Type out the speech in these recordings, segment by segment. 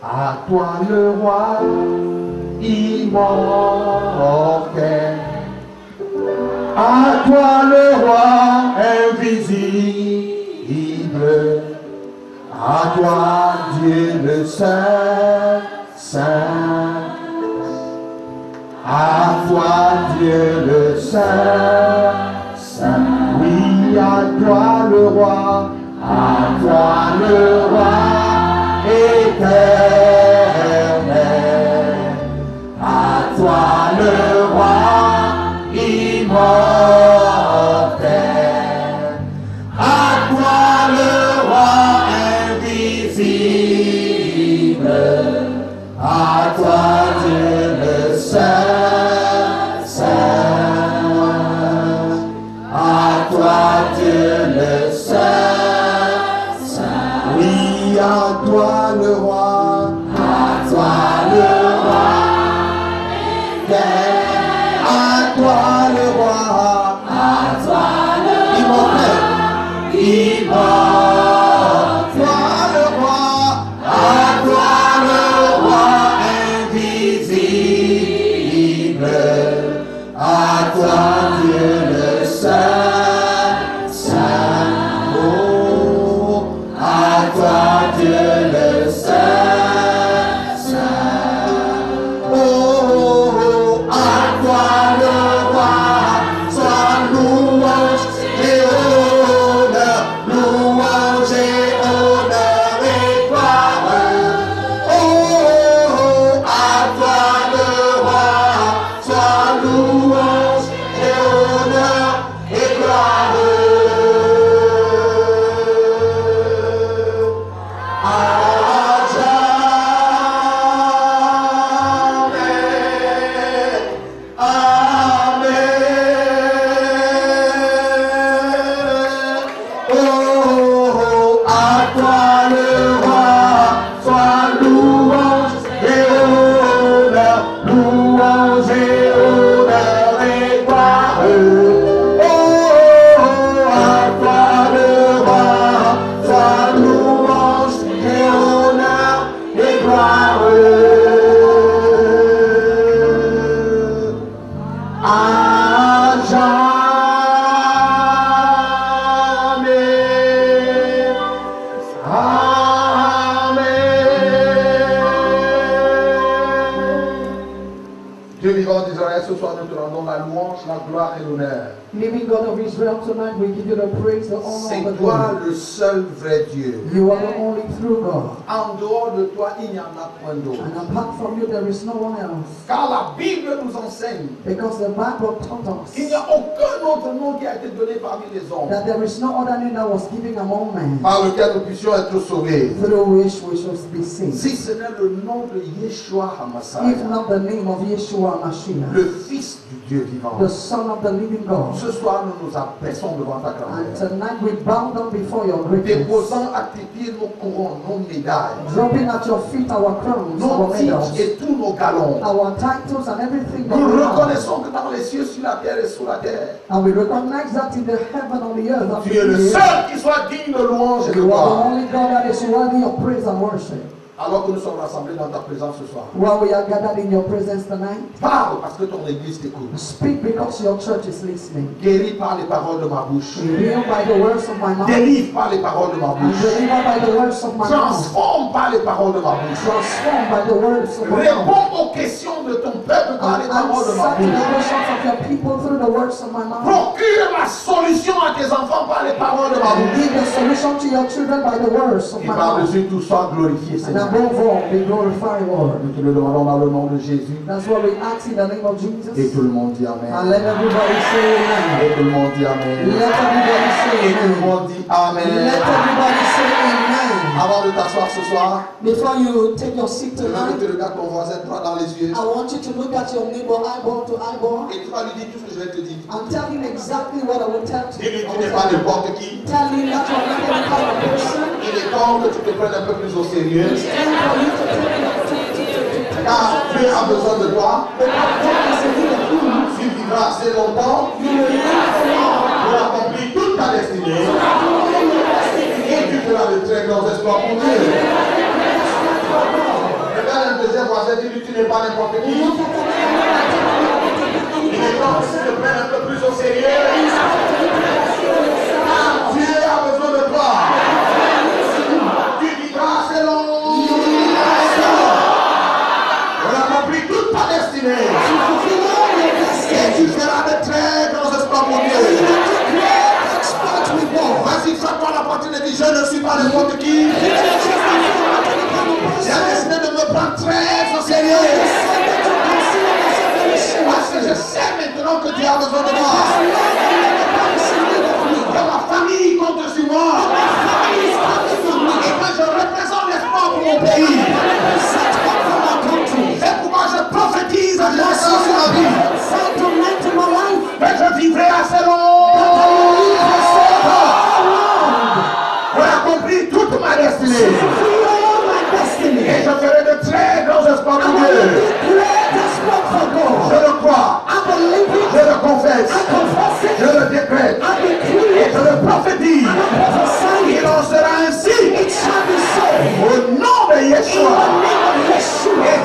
À toi le roi immortel. À toi le roi invisible. À toi Dieu le Saint, Saint. À toi Dieu le Saint, Saint. Oui, à toi le roi, à toi le roi éternel. À toi le roi immortel. À toi le roi invisible. À toi Dieu le Saint, Saint. À toi Dieu le Saint, Saint. Oui, à toi le roi, à toi le roi. À toi le roi, à toi le immortel, immortel, le roi, à toi le roi invisible, à toi Dieu le Saint, Saint. Oh, à toi Dieu le Saint, Saint. Oh, à toi le roi, soit louange et honneur, louange et honneur et gloire. Oh, à toi le roi, soit louange et honneur et gloire. À jamais. Amen. Oh, à toi le roi, soit louange et honneur, louange et honneur et gloire. Oh, à toi le roi, soit louange et honneur et gloire. À jamais. Amen. Dieu vivant d'Israël, ce soir nous te rendons la louange, la gloire et l'honneur. Living God of Israel, tonight we give you the praise, the honor, C'est and the toi glory. le seul vrai Dieu. You are the only true God. En dehors de toi, il n'y en a point d'autre. And apart from you, there is no one else. Car la Bible nous enseigne Because the Bible taught us qu'il n'y a aucun autre nom qui a été donné parmi les hommes that there is no other name that was given among men par lequel nous puissions être sauvés, through which we should be saved. si ce n'est le nom de Yeshua If HaMashiach, not the name of Yeshua Mashiach, le Fils du Dieu vivant. the Son of the living God. Ce soir, nous nous abaissons devant ta And grandeur, tonight we bow down before your greatness, déposant à tes pieds nos couronnes, nos médailles, dropping at your feet our crowns, nos our medals, titres et tous nos galons. our titles and everything that Nous we have. reconnaissons que dans les cieux, sur la terre et sous la terre, And we recognize that in the heaven, on the earth, tu es le seul qui soit digne de louange et de you are the gloire. only God that is worthy of praise and worship. Alors que nous sommes rassemblés dans ta présence ce soir, While we are gathered in your presence tonight, parle parce que ton église t'écoute. speak because your church is listening. Guéris par les paroles de ma bouche. Heal by the words of my mouth. Délivre par les paroles de ma And bouche. deliver by the words of my mouth. Transforme par les paroles de ma bouche. Transform by the words of my mouth. Réponds aux questions de ton peuple par les And paroles de ma answer the bouche. questions of your people through the words of my mouth. Procure la solution à tes enfants par les paroles de ma And bouche. give the solution to your children by the words of Et my mouth. par-dessus tout, sois glorifié, And Seigneur. above all, be glorified, Lord. Nous te le demandons dans le nom de Jésus. That's what we ask in the name of Et Jesus. tout le monde dit And Amen. let everybody say amen. Et tout le monde dit Amen. Let everybody say Et tout le amen. monde dit Let Amen. everybody say amen. Avant de t'asseoir ce soir, Before you take your seat je veux que tonight, tu regardes ton voisin droit dans les yeux. I want you to look at your neighbor eyeball to eyeball Et tu vas lui dire tout ce que je vais te dire. and tell him exactly what I will tell you. Dis-lui, tu n'es pas n'importe qui. Tell him that you're not any kind of person. Il est temps que tu te prennes un peu plus au sérieux. It's time for you to take the opportunity to Car Dieu a besoin de toi. because God is in need of you. Tu vivras assez longtemps You will live for long. pour accomplir toute ta destinée. So that you will live your destiny. Et tu feras de très grands espoirs pour Dieu. For God. voisin, dis-lui, tu n'es pas n'importe qui. Il est temps que tu te prennes un peu plus au sérieux. Dieu a besoin de toi. Tu vivras selon. On a compris toute ta destinée. Et tu feras de très grands espoirs pour Dieu. Vas-y, frappe-toi la poitrine et dis, je ne suis pas n'importe qui. J'ai décidé de me prendre très au sérieux. Parce que je sais maintenant que Dieu a besoin de moi. Que ma famille compte sur moi. Et que je représente l'espoir pour mon pays. C'est pourquoi je prophétise à génération sur ma vie. Mais je vivrai assez long. On a compris toute ma destinée. Et je ferai de très grands espoirs pour Dieu. Je le crois. Je le confesse. Je le décrète. Et je le prophétise. Il en sera ainsi. Au nom de Yeshua. Et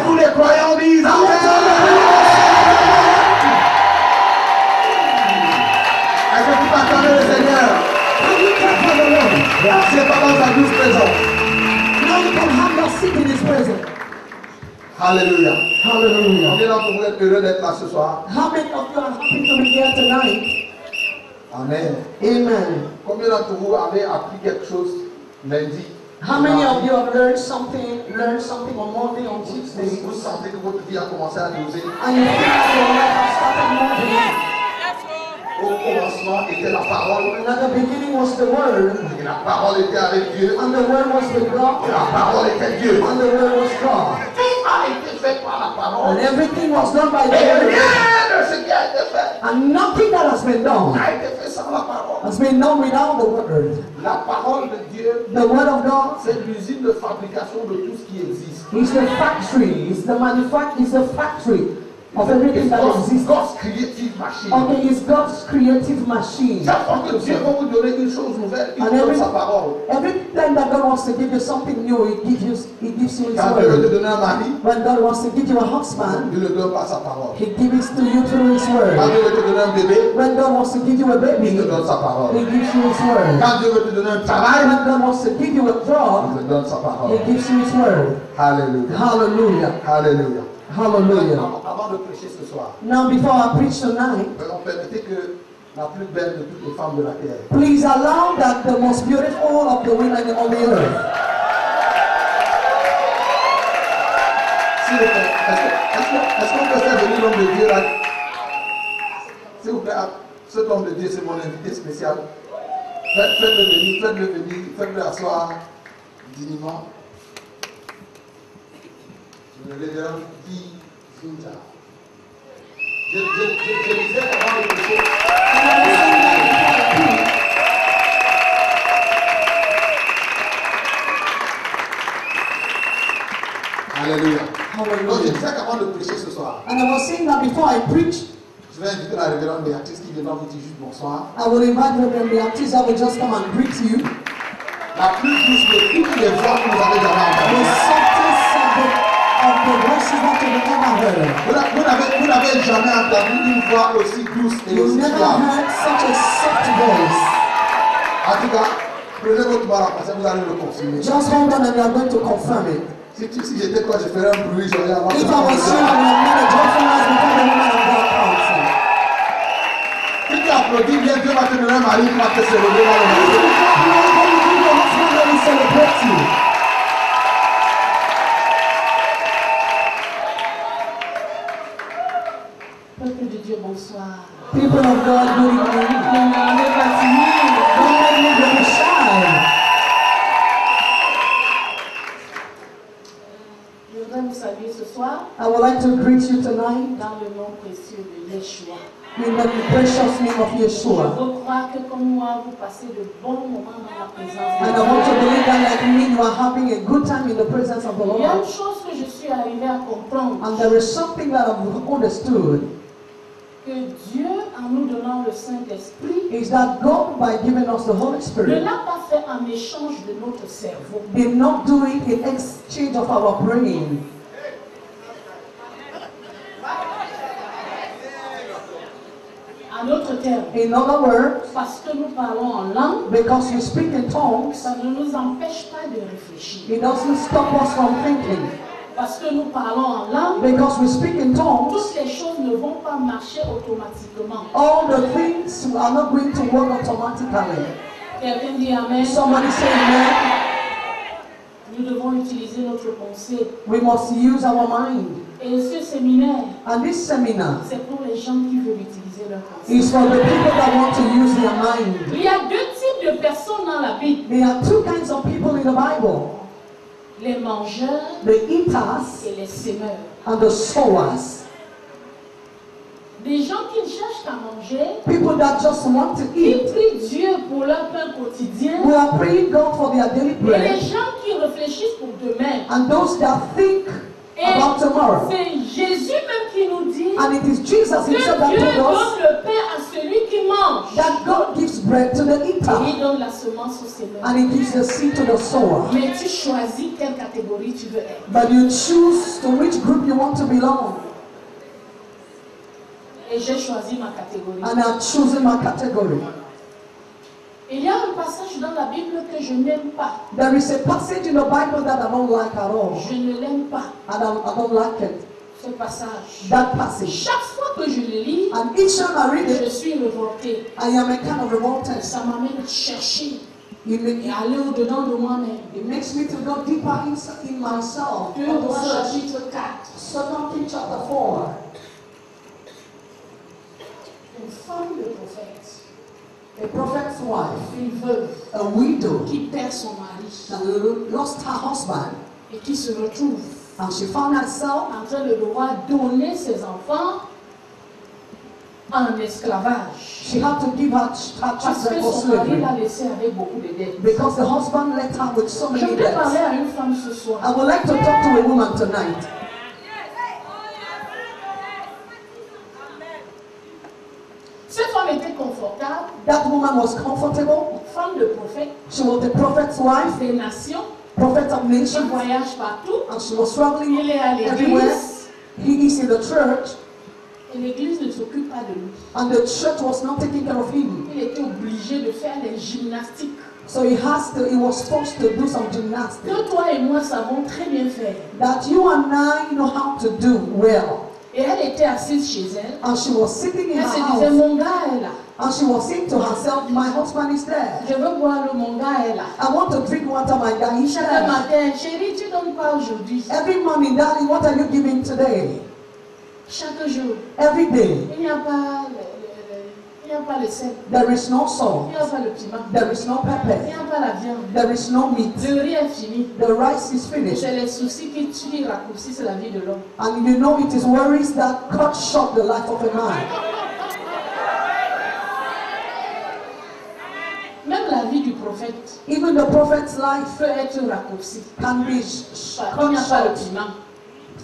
tous les croyants disent Amen. Est-ce que tu peux acclamer le Seigneur? C'est pas dans sa douce présence. Alléluia. Hallelujah. Combien d'entre vous êtes heureux d'être là ce soir? How many of you are happy to be here tonight? Amen. Amen. Combien d'entre vous avez appris quelque chose lundi? How many of you have learned something on Monday, on Tuesday? Vous sentez que votre vie a commencé à doser? And you feel like your life has started moving? Au commencement était la parole. And at the beginning was the Word. Et la parole était avec Dieu. And the Word was with God. Et la parole était Dieu. And the Word was God. Tout a été fait par la parole. And everything was done by the Et Word. rien de ce qui a été fait And nothing that has been done n'a été fait sans la parole. has been done without the Word. La parole de Dieu, The Word of God c'est l'usine de fabrication de tout ce qui existe. is the factory, is the factory of everything that exists. God's creative machine. Okay, it's God's creative machine. Chaque fois que Dieu va vous donner une chose nouvelle, il vous donne sa parole. Every time that God wants to give you something new, He gives you His Quand Dieu veut te word. donner un mari, When God wants to give you a husband, il ne donne pas sa parole. He gives it to you through His Quand word. Dieu veut te donner un bébé, When God wants to give you a il baby, te donne sa parole. He gives you His word. Quand Dieu veut te donner un travail, When God wants to give you a job, il te donne sa He parole. gives you His word. Alléluia. Hallelujah. Alléluia. Hallelujah. Avant de prêcher ce soir, Now, before I preach tonight, permettez que la plus belle de toutes les femmes de la terre, please allow that the most beautiful of the women on the earth. s'il vous plaît, est-ce qu'on peut faire venir l'homme de Dieu là? S'il vous plaît, cet homme de Dieu, c'est mon invité spécial. Faites-le venir, faites-le asseoir dignement. Le révérend dit Zinja. Je disais avant de prêcher. Alléluia. Donc je disais qu'avant de prêcher ce soir, And I was saying that before I preach, je vais inviter la révérende Béatrice qui viendra vous dire juste bonsoir. I will invite Reverend Beatrice that will just come and greet you. La plus douce de toutes les voix que vous avez jamais The entendues. softest of the voices that you've ever heard. Vous n'avez jamais entendu une voix aussi douce et You've aussi never suave. heard such a soft voice. En tout cas, prenez votre mal à passer, vous allez le confirmer. Just hold on and we are going to confirm it. Si j'étais toi, je ferais un bruit, j'aurais avant. If I was you, I would have made a joyful noise before the woman of God comes. Si tu applaudis bien, Dieu va te donner un mari qui va te célébrer dans le If you monde. clap your hands, when you give your husband, then he celebrates you. Peuple de Dieu, bonsoir. People of God, good evening. Don't make me very shy. Je voudrais vous saluer ce soir I would like to greet you tonight dans le nom précieux de Yeshua. in the precious name of Je Yeshua. veux croire que comme moi, vous passez de bons moments dans la présence de And I want to Dieu. believe that like me, you are having a good time in the presence of the Il y a une Lord. chose que je suis arrivée à comprendre, And there is something that I've understood, que Dieu, en nous donnant le Saint-Esprit, is that God, by giving us the Holy ne Spirit, l'a pas fait en échange de notre cerveau. did not do it in exchange of our brain. En d'autres termes, In other words, parce que nous parlons en langue, because we speak in tongues, ça ne nous empêche pas de réfléchir. it doesn't stop us from thinking. Parce que nous parlons en langue, Because we speak in tongues, toutes les choses ne vont pas marcher automatiquement. all the things are not going to work automatically. Quelqu'un dit Amen. Somebody say amen. Nous devons utiliser notre pensée. We must use our mind. Et ce séminaire, And this seminar c'est pour les gens qui veulent utiliser leur pensée. is for the people that want to use their mind. Il y a deux types de personnes dans la Bible. There are two kinds of people in the Bible. Les mangeurs The eaters et les sémeurs. and the sowers. Des gens qui ne cherchent qu'à manger, People that just want to qui eat, prient Dieu pour leur pain quotidien. who are praying God for their daily Et les bread, gens qui réfléchissent pour demain. and those that think Et about tomorrow. c'est Jésus même qui nous dit And it is Jesus que himself that Dieu told us donne le pain à celui qui mange. that God gives bread to the Et eater, il donne la semence au sémeur. and he gives the seed to the sower. Mais tu choisis quelle catégorie tu veux être. But you choose to which group you want to belong. Et j'ai choisi ma catégorie. And I've chosen my category. Il y a un passage dans la Bible que je n'aime pas. There is a passage in the Bible that I don't like at all. Je ne l'aime pas. I don't like it. Ce passage. That passage. Chaque fois que je le lis, And each time I read je it, suis révoltée. I am a kind of revolted. Ça m'amène à chercher It, et aller au-dedans de moi-même. makes me to go deeper in myself. 2 Rois chapitre 4. 2 Kings chapter 4. Une femme de prophète, A prophet's wife, une veuve a widow, qui perd son mari that lost her husband, et qui se retrouve and she found herself en train de devoir donner ses enfants en esclavage. she had to give her Parce children que for son mari slavery l'a laissé avec beaucoup de dettes. because the husband left her with so Je many vais parler debts. à une femme ce soir. I would like to talk to a woman tonight. Cette femme était confortable, That woman was comfortable. femme de prophète, She was the prophet's wife, des nations, prophet of qui nations, voyage partout. and she was traveling Il est à everywhere. l'église He is in the church, et l'église ne s'occupe pas de lui. and the church was not taking care of him. Il était obligé de faire des gymnastiques So he was forced to do some gymnastics que toi et moi savons très bien faire. that you and I know how to do well. Et elle était assise chez elle. And she was sitting in Elle her se disait, house, mon gars est là. and she was saying to herself, my husband is there. Je veux boire le mon gars est là. I want to drink water, my guy is Chaque there. matin, chérie, tu donnes quoi aujourd'hui? Every morning, darling, what are you giving today? Chaque jour. Every day. Il n'y a pas le sel. There is no Il salt. n'y a pas le piment. There is no Il n'y pepper. a pas la viande. There is no meat. Le riz est fini. The rice is finished. C'est les soucis qui raccourcissent la vie de l'homme. And you know it is worries that cut short the life of a man. Même la vie du prophète Even the prophet's life peut être raccourcie. can be Quand il n'y a cut pas le short piment.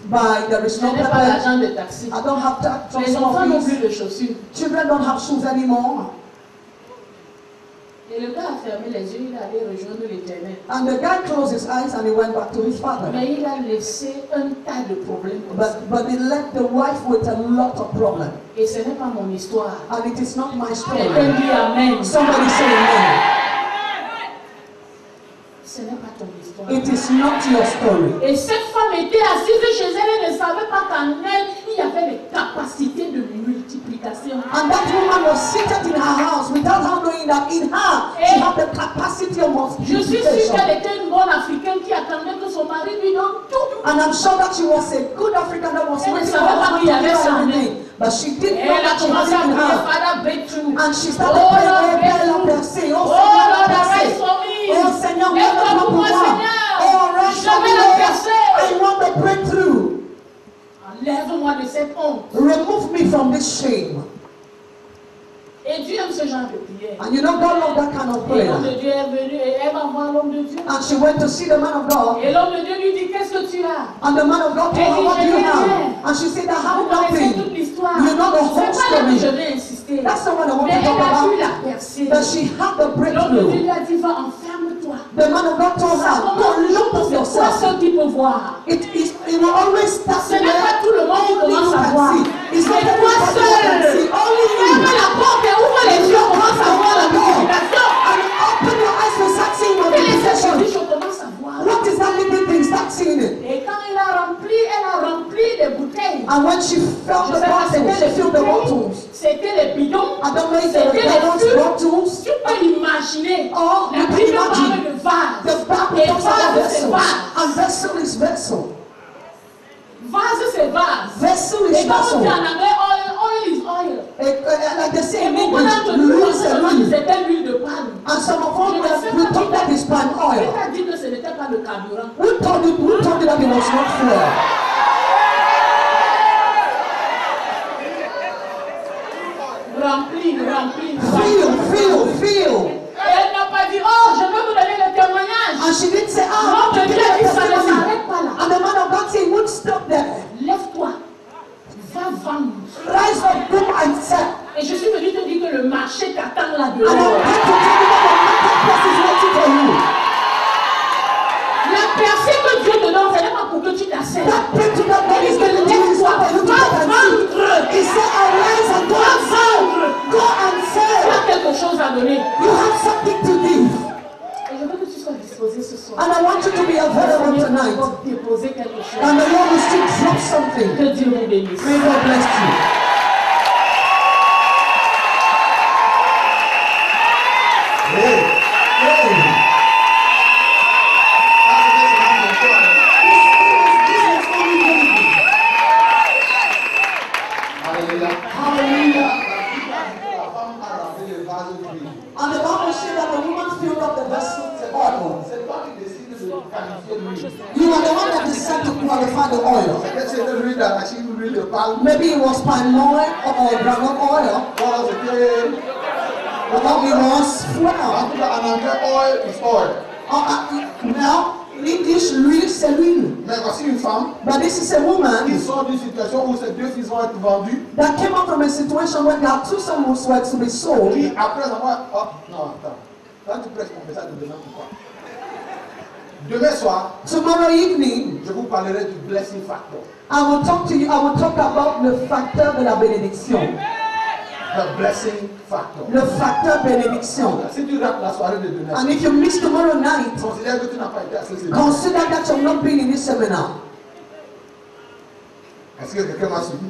by there is Je no n'ai pas pepper. l'argent de taxi. I don't have that Les enfants n'ont plus fees. de chaussures. Children don't have shoes anymore. Et le gars a fermé les yeux, il est allé rejoindre l'Éternel. And the guy closed his eyes and he went back to his father. Mais il a laissé un tas de problèmes comme ça. But he left the wife with a lot of problems. Et ce n'est pas mon histoire. And it is not my story. Quelqu'un dit Amen. Somebody say amen. Ce n'est pas ton histoire. It is not your story. Et cette femme était assise chez elle et ne savait pas qu'en elle, il y avait des capacités de multiplication. And that woman was seated in her house without her knowing that in her she had the capacity of Je suis sûre multiplication. qu'elle était une bonne Africaine qui attendait que son mari lui donne tout. And I'm sure that she was a good African that was Elle ne waiting for savait her pas husband qu'il y to avait give ça her en everything. But she Et didn't know elle a that she had commencé it à in prier, her. Father, breakthrough. And she Oh started Lord, praying, breakthrough. percée. Oh Oh Seigneur, Lord, percée. arrête son Oh Seigneur, Lève-toi lève-toi pour pour moi, moi. Seigneur. Oh, reste Je vais la percer. I want the breakthrough. Enlève-moi de cette honte. Remove me from this shame. Et Dieu aime ce genre de prière. And you know God loves that kind of Et l'homme prayer. de Dieu est venu et elle va voir l'homme de Dieu. And she went to see the man of God. Et l'homme de Dieu lui dit, qu'est-ce que tu as? And the man of God told her, what do you have? And she said, I Vous have connaissez toute nothing. l'histoire. You know the whole C'est pas là que je story. vais insister. That's the one I want Mais to elle talk a pu about. la percer. That she had the L'homme de Dieu breakthrough. lui a dit, va, enferme-toi. The man of God told her, go look at C'est toi yourself. seul qui peux voir. It will always start Ce n'est pas tout le monde qui only you commence à can voir. see. It's not C'est toi everybody who can seul. see. Only Ferme you. la porte. And when she felt the bottles, she filled the bottles. C'était les bidons. I don't know if they were C'était les gallons, fûts. bottles. Tu peux imaginer. Oh, La you can Bible parle imagine. de vase. The Bible Et talks about vase, c'est vessels. vase. And vessel is vessel. Vase, c'est vase. Vessel is Et quand on dit vessel. en anglais, oil is oil. Like they say Et in beaucoup English, d'entre nous l'huile pensent c'est que l'huile. c'était l'huile de palme. And some of Je ne us sais we pas thought that is palm qui oil. t'a dit que ce n'était pas le carburant. Who told you that it was not fuel? Rempli, rempli. Feel. Et elle n'a pas dit, oh, je veux vous donner le témoignage. And she didn't say, Non, to mais give Dieu a dit, ça ne testimony. s'arrête pas là. And the man of God said, he would stop there. Lève-toi, va vendre. Rise up, go and sell. Et je suis venue te dire que le marché t'attend là And I'm dehors. going to tell you that the marketplace is waiting for you. La percée que Dieu te donne, ce n'est pas pour que tu t'assènes. That breakthrough that God is going to do is not for you to Va take and see. vendre. He said, arise and go and sell. Go and Tu sell. as quelque chose à donner. You have something to give. Et je veux que tu sois disposé ce soir. And I want you to be available Seigneur, tonight. pour déposer quelque chose. And the Lord will still drop something. Que Dieu vous bénisse. May God bless you. And the Bible said that the woman filled up the vessel with oil. You are the one that decided to qualify the oil. Maybe it was palm oil or groundnut oil, or it was fuel. Now, English, l'huile, c'est l'huile. Mais voici une femme But this is a woman qui sort d'une situation où ses deux fils vont être vendus. that came out from a situation where their two sons were to be sold. Qui, après avoir. Oh, non, attends. Quand tu prêches mon message de demain, pourquoi? Demain soir, Tomorrow evening, je vous parlerai du blessing factor. I will talk to you, I will talk about le facteur de la bénédiction. The blessing factor. Le facteur bénédiction. Si tu rates la soirée de demain, And if you miss tomorrow night, considère que tu n'as pas été assez sérieux. consider that you've not been in this seminar. Est-ce que quelqu'un m'a suivi?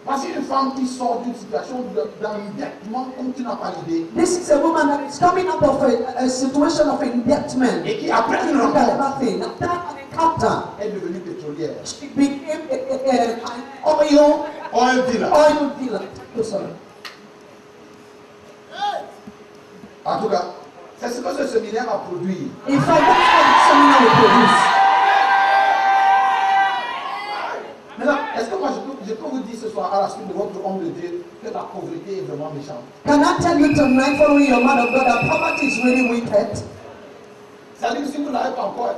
Voici une femme qui sort d'une situation d'endettement comme tu n'as pas l'idée. This is a woman that is coming out of a situation of indebtednent. Et qui, après une Look at rencontre, everything. After an encounter, est devenue pétrolière. she became an oil dealer. Oh, sorry. En tout cas, c'est ce que ce séminaire a produit. In fact, that's what the seminar will produce. Maintenant, est-ce que moi je peux vous dire ce soir à la suite de votre homme de Dieu que la pauvreté est vraiment méchante? Can I tell you tonight, following your man of God, that poverty is really wicked? C'est-à-dire que si vous ne l'avez pas encore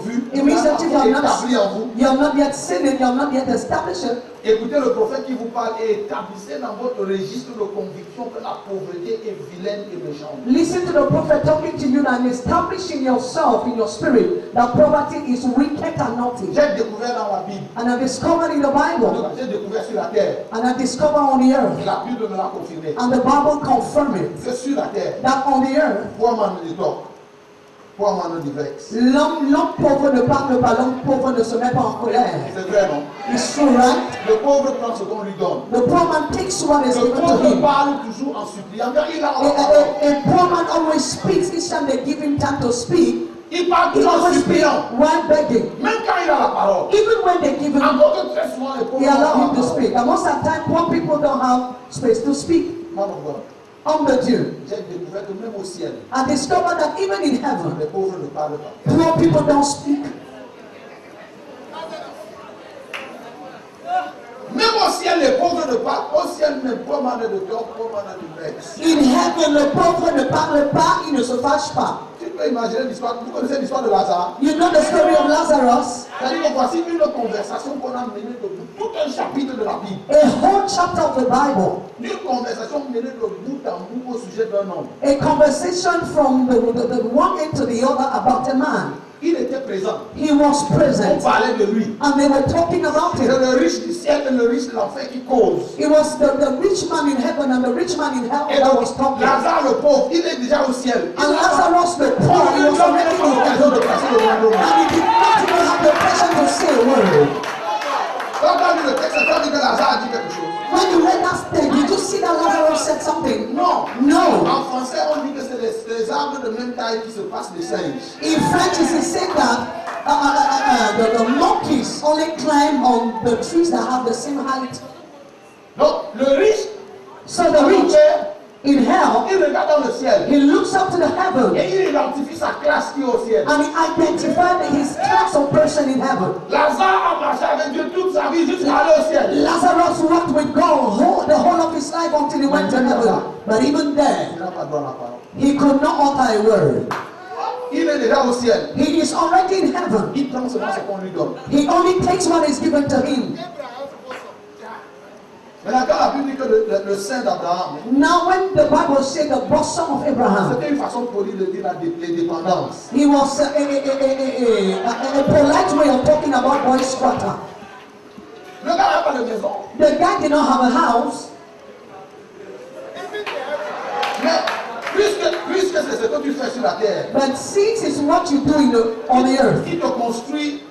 vu, It vous means n'avez that pas encore établi en vous. you have not yet seen it, you have not yet established it. Écoutez le prophète qui vous parle et établissez dans votre registre de conviction que la pauvreté est vilaine et méchante. Listen to the prophet talking to you and establishing yourself in your spirit that poverty is wicked and naughty. J'ai découvert dans la Bible, And I discovered in the Bible, j'ai découvert sur la terre, and I discovered on the earth, la Bible me l'a confirmé, and the Bible confirmed it, que sur la terre, that on the earth, pour man de toc, pour man de vex. l'homme pauvre ne parle pas, l'homme pauvre ne se met pas en colère. C'est vrai, non? It's true, right? Le pauvre prend ce qu'on lui donne. The poor man takes what is Le given to pauvre him. parle toujours en suppliant. Il a la parole. A poor man always speaks each time they give him time to speak. Il parle He toujours en always speaks suppliant. while begging. Même quand il a la parole. Even when they give him, Encore que très souvent les pauvres they allow n'ont him pas to la speak. And most of the time, poor people don't have space to speak. parole. Man of God, Humble Dieu. j'ai découvert que même au ciel, I discovered that even in heaven, les pauvres ne parlent pas. poor people don't speak. Même au ciel, les pauvres ne parlent pas. Au ciel, même pauvre man de cœur, pauvre man de vex. In heaven, le pauvre ne parle pas, il ne se fâche pas. Tu peux imaginer l'histoire. Vous connaissez l'histoire de Lazare? You know the story of Lazarus? C'est-à-dire que voici une conversation qu'on a menée de tout un chapitre de la Bible. A whole chapter of the Bible. Une conversation menée de bout en bout au sujet d'un homme. A conversation from the one end to the other about a man. Il était présent. He was On present. parlait de lui. And they were talking about C'est him. le riche du ciel et le riche de l'enfer qui cause. It was the rich man in heaven and the rich man in hell Et that donc, was talking. Lazare le pauvre, il est déjà au ciel. And Lazarus the On poor, he n'a was jamais already eu in l'occasion heaven. de passer le moindre moment. And he did not even have the passion to say a word. de même taille qui se passe les singes. In French, it said that the monkeys only climb on the trees that have the same height. Donc, le riche, So the rich in hell, il regarde dans le ciel he looks up to the heaven et il identifie sa classe qui est au ciel. and he identified his class of person in heaven. Lazare a marché avec Dieu toute sa vie jusqu'à aller au ciel. Lazarus walked with God the whole of his life until he went to heaven. But even Il there, n'a pas droit à la parole. he could not utter a word. Il est déjà au ciel. He is already in heaven. Il prend seulement ce qu'on lui donne. He only takes what is given to him. Maintenant, quand la Bible dit que le sein d'Abraham, Now, when the Bible said the bosom of Abraham, c'était une façon polie de dire les dépendances. he was a polite way of talking about boy squatter. Le gars n'a pas de maison. The guy did not have a house, Mais puisque c'est ce que tu fais sur la terre, but since it's what you do on the earth, il te construit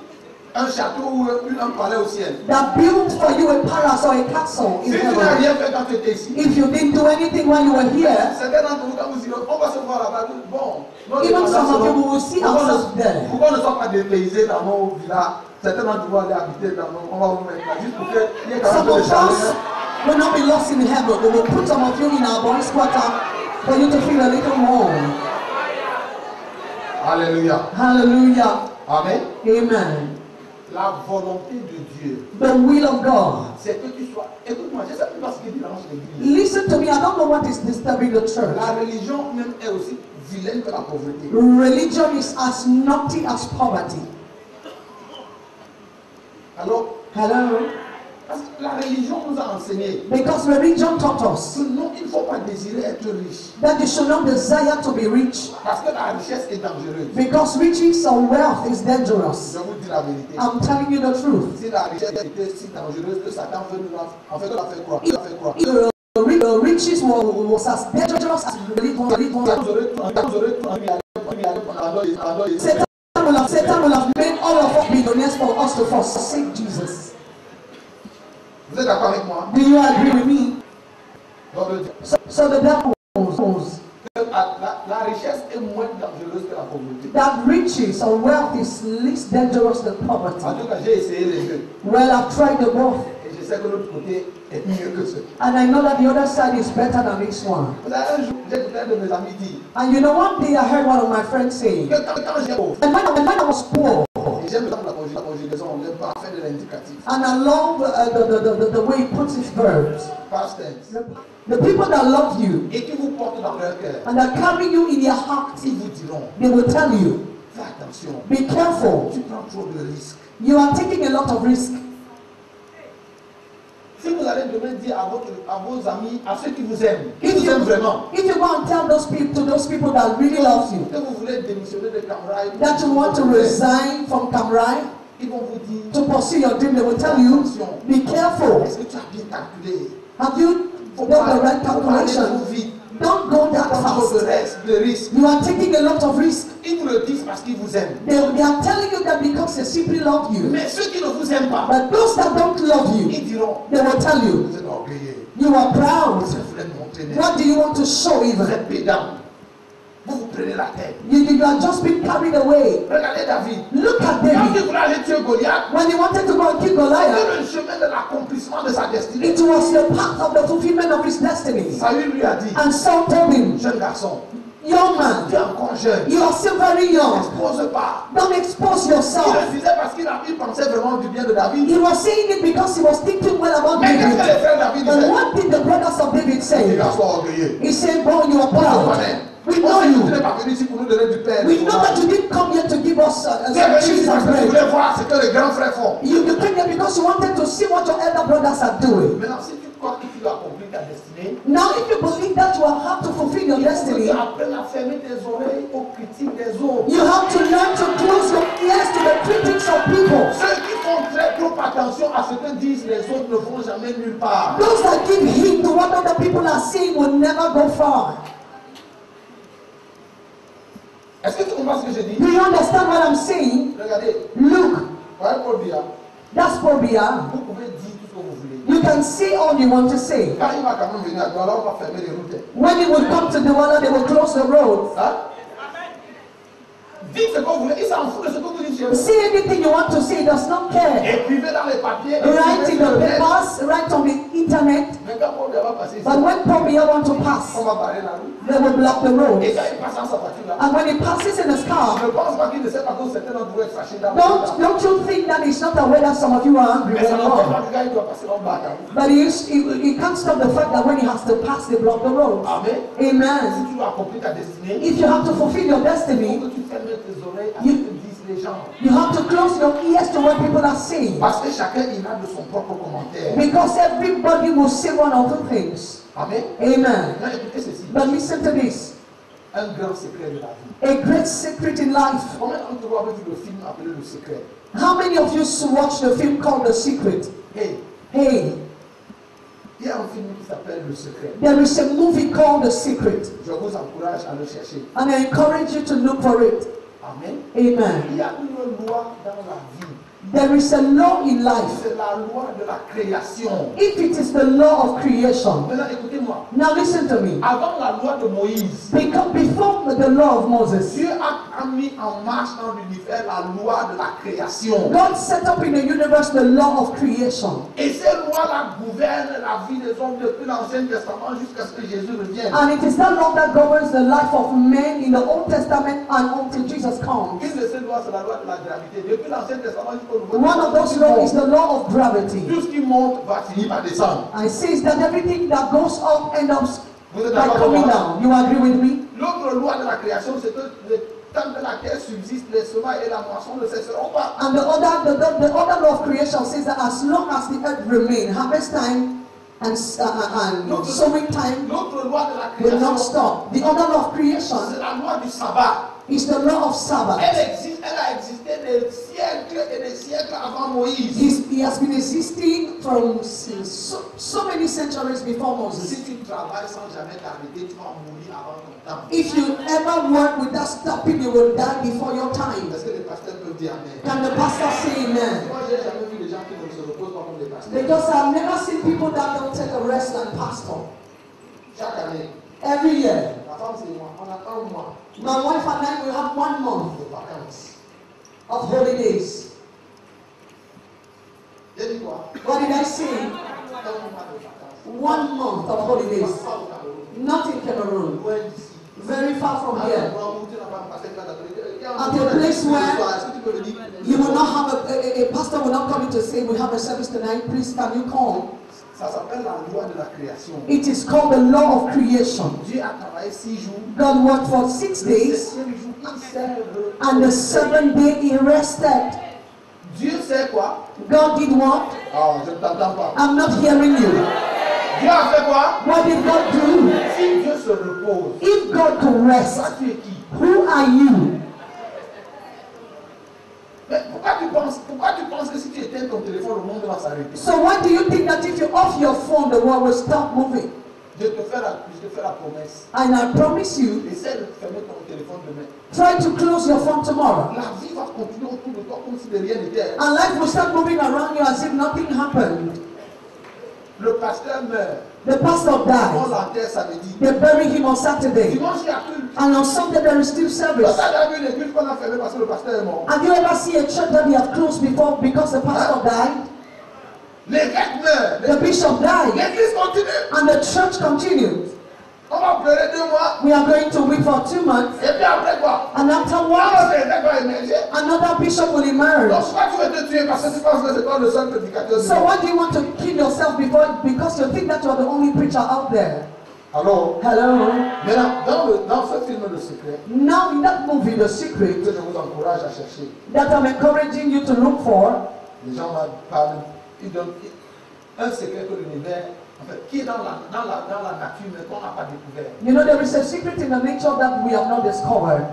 un château ou un palais au ciel. that built for you a palace or a castle in Si tu n'as heaven. rien fait quand tu étais ici, If you didn't do anything while you were here, certains d'entre vous, quand vous direz, on va se voir là-bas, bon, nos even dépendances some of you seront- will see ourselves there. pourquoi on ne soit pas dépaysés dans nos villas? Certains d'entre vous vont aller habiter dans nos, on va vous mettre là, juste pour qu'il y ait quand Some même of de chaleur. us will not be lost in heaven. We will put some of you in our boy squatter for you to feel a little warm. Alléluia. Hallelujah. Amen. Amen. La volonté de Dieu, The will of God. c'est que tu sois. Écoute-moi, je ne sais plus pas ce qui dérange l'église. Listen to me, I don't know what is disturbing the church. La religion même est aussi vilaine que la pauvreté. Religion is as naughty as poverty. Alors, Hello? parce que la religion nous a enseigné Because religion taught us que non, il ne faut pas désirer être riche. that you should not desire to be rich. Parce que la richesse est dangereuse. Because riches or wealth is dangerous. Je vous dis la vérité. I'm telling you the truth. Si la richesse était si dangereuse que Satan veut nous en fait, la faire croire. La faire croire. If the riches was as dangerous as religion, Satan will have made all of us billionaires for us to forsake Jesus. Vous êtes d'accord avec moi? Do you agree with me? Donc, le- So the devil knows la richesse est moins dangereuse que la pauvreté. that riches or wealth is least dangerous than poverty. En tout cas, j'ai essayé les deux. Well, I've tried the both, Et je sais que l'autre côté est mieux que ce. and I know that the other side is better than this one. Vous savez, un jour, j'ai écouté un de mes amis dire And you know, one day I heard one of my friends saying, que quand j'ai pauvre, and when I was poor, et j'aime la conjugaison, le parfait de l'indicatif, and I love the way he puts his verbs. past tense, The people that love you et qui vous portent dans leur cœur, and that carry you in their heart, ils vous diront, they will tell you, fais attention, be careful. tu prends trop de risques. You are taking a lot of risk. Si vous allez demain dire à vos amis, à ceux qui vous aiment, qui If vous aiment vraiment, you go and tell those people, to those people that really love you, que vous voulez démissionner de Camraï, that you want to resign from Kamrai ils vont vous dire, to pursue your dream, they will tell you, be careful. est-ce que tu as bien calculé? Have you done the right Faut pas aller trop calculation? vite. Don't go that Prends trop fast. de risques. You are taking a lot of risk. Ils vous le disent parce qu'ils vous aiment. They are telling you that because they simply love you. Mais ceux qui ne vous aiment pas, But those that don't love you, ils diront, they will tell you, vous êtes orgueilleux, you are proud. vous êtes monté, What do you want to show vous even? êtes pédant, vous vous prenez la tête. You are just being carried away. Regardez David. Look at Quand il David. voulait aller tuer Goliath, When he wanted to go and kill Goliath, c'était le chemin de l'accomplissement de sa destinée. it was the path of the fulfillment of his destiny. Saül lui a dit, And Saul told him, jeune garçon, young tu es man, encore jeune, you are still very young. n'expose pas. Don't expose Il yourself. le disait parce qu'il pensait vraiment du bien de David. He was saying it because he was thinking well about Mais qu'est-ce que David. les frères David And disaient? what did the brothers of David Les say? gars sont orgueilleux. He said, boy, you are On proud. connaît. We On know sait que tu you. n'es pas venu ici pour nous donner du pain. We know that you didn't come here to give us Tu es some venu cheese ici and parce que tu bread. voulais voir ce que les grands frères font. You came here because you wanted to see what your elder brothers are doing. Maintenant, si tu crois que tu dois accomplir ta destinée, Now, if you believe that you have to fulfill your il faut que destiny, tu apprennes à fermer tes oreilles aux critiques des autres. you have to learn to close your ears to the critics of people. Ceux qui font très trop attention à ce que disent les autres ne vont jamais nulle part. Those that give heed to what other people are saying will never go far. Est-ce que tu comprends ce que je dis? Do you understand what I'm saying? Regardez, Look, voyez Paul Biya, that's Phobia. vous pouvez dire tout ce que vous voulez. You can say all you want to say. Quand il va quand même venir à Douala, on va fermer les routes. When it will come to Douala, they will close the roads. Hein? Dites ce que vous voulez, il s'en fout de ce que vous dites chez vous. Say anything you want to say, he does not care. Écrivez dans les papiers, Write in écrivez sur the le net. papers, write on the internet. Mais quand Paul va passer ici, But when Paul Biya want to pass, on va barrer la rue. they will block the road. Et quand il passe dans sa voiture là, And when he passes in his je car, ne pense pas qu'il ne sait pas que certains d'entre vous êtes fâchés dans la rue. don't you think that he's not aware that some of you are angry Mais ça when n'empêche wrong? pas que quand il doit passer en bas à vous. But he can't stop the fact that when he has to pass, they block the road. Amen. Amen. Si tu dois accomplir ta destinée, If you have to fulfill your il faut destiny, que tu fermes tes oreilles à ce que disent les gens. you have to close your ears to what people are saying. Parce que chacun ira de son propre commentaire. Because everybody will say one or two things. Amen. Amen. Maintenant écoutez ceci. But listen to this. Un grand secret de la vie. A great secret in life. Combien d'entre vous avez vu le film appelé Le Secret? How many of you watched the film called The Secret? Hey, Hey, il y a un film qui s'appelle Le Secret. there is a movie called The Secret. Je vous encourage à le chercher. And I encourage you to look for it. Amen. Amen. Il y a une loi dans la vie. There is a law in life. C'est la loi de la création. If it is the law of creation. Maintenant écoutez-moi. Now listen to me. Avant la loi de Moïse, Before the law of Moses, Dieu a mis en marche dans l'univers la loi de la création. God set up in the universe the law of creation. Et ces lois-là gouvernent la vie des hommes depuis l'Ancien Testament jusqu'à ce que Jésus revienne. And it is that law that governs the life of men in the Old Testament and until Jesus comes. Une de ces lois, c'est la loi de la gravité. Depuis l'Ancien Testament jusqu'au Nouveau One of those laws is the law of gravity. Tout ce qui monte va finir par descendre. And it says that everything that goes up ends up Vous êtes by d'accord coming avec moi? down. You agree with me? L'autre loi de la création, c'est que le temps que la terre subsiste, les semences et la moisson ne cesseront pas. And the other law of creation says that as long as the earth remains, harvest time and sowing time L'autre loi de la will not création, stop. The other law of creation c'est la loi du sabbat. is the law of Sabbath. Elle a existé des siècles et des siècles avant Moïse. He has been existing from so many centuries before Moses. Si tu travailles sans jamais t'arrêter, tu vas mourir avant ton temps. If you ever work without stopping, you will die before your time. Est-ce que les pasteurs peuvent dire Amen? Can the pastor say amen? Moi, j'ai jamais vu les gens qui ne se reposent pas comme des pasteurs. Because I've never seen people that don't take a rest like pastor. Chaque année, Every year, la femme c'est moi, on a un mois my wife and I will have 1 month de vacances. of holidays. J'ai dit quoi? What did I say? Un mois de vacances. 1 month of holidays. Pas au Cameroun. Not in Cameroon. Loin d'ici. Very far from À here. l'endroit où tu n'as pas passé quand tu as At a place where est-ce que tu peux le dire? you will not have a pastor will not come in to say we have a service tonight. Please can you come? Ça s'appelle la loi de la création. It is called the law of creation. Dieu a travaillé 6 jours. God worked for 6 Le days 7e jour, il s'est reposé. and the 7th day he rested. Dieu sait quoi? God did what? Ah, je ne t'entends pas. I'm not hearing you. Dieu a fait quoi? What did God do? Si Dieu se repose, If God could rest, toi tu es qui? who are you? Mais pourquoi tu penses que si tu éteins ton téléphone, le monde va s'arrêter? So why do you think that if you off your phone, the world will stop moving? Je te fais la promesse. And I promise you, Essaie de fermer ton téléphone demain. try to close your phone tomorrow. La vie va continuer autour de toi comme si de rien n'était. And life will start moving around you as if nothing happened. Le pasteur meurt. The pastor On died. l'enterre samedi. They bury him on Saturday. Dimanche, il y a culte. And on Sunday there is still Vous service. avez vu l'église qu'on a fermée parce que le pasteur est mort? Have you ever seen a church that they have closed before because the pastor died? L'évêque meurt. The bishop died. L'église continue. And the church continues. On va pleurer 2 mois. We are going to weep for 2 months. Et puis après quoi? And Un afterwards, autre évêque va émerger. another bishop will emerge. Donc pourquoi tu veux te tuer parce que tu penses que c'est toi le seul prédicateur du So monde? why do you want to kill yourself because you think that you are the only preacher out there? Alors, Hello? maintenant, dans ce film Le Secret, Now in that movie, The Secret, que je vous encourage à chercher, that I'm encouraging you to look for, les gens parlent, ils donnent un secret que l'univers, en fait, qui est dans la nature, mais qu'on n'a pas découvert. you know, there is a secret in the nature that we have not discovered.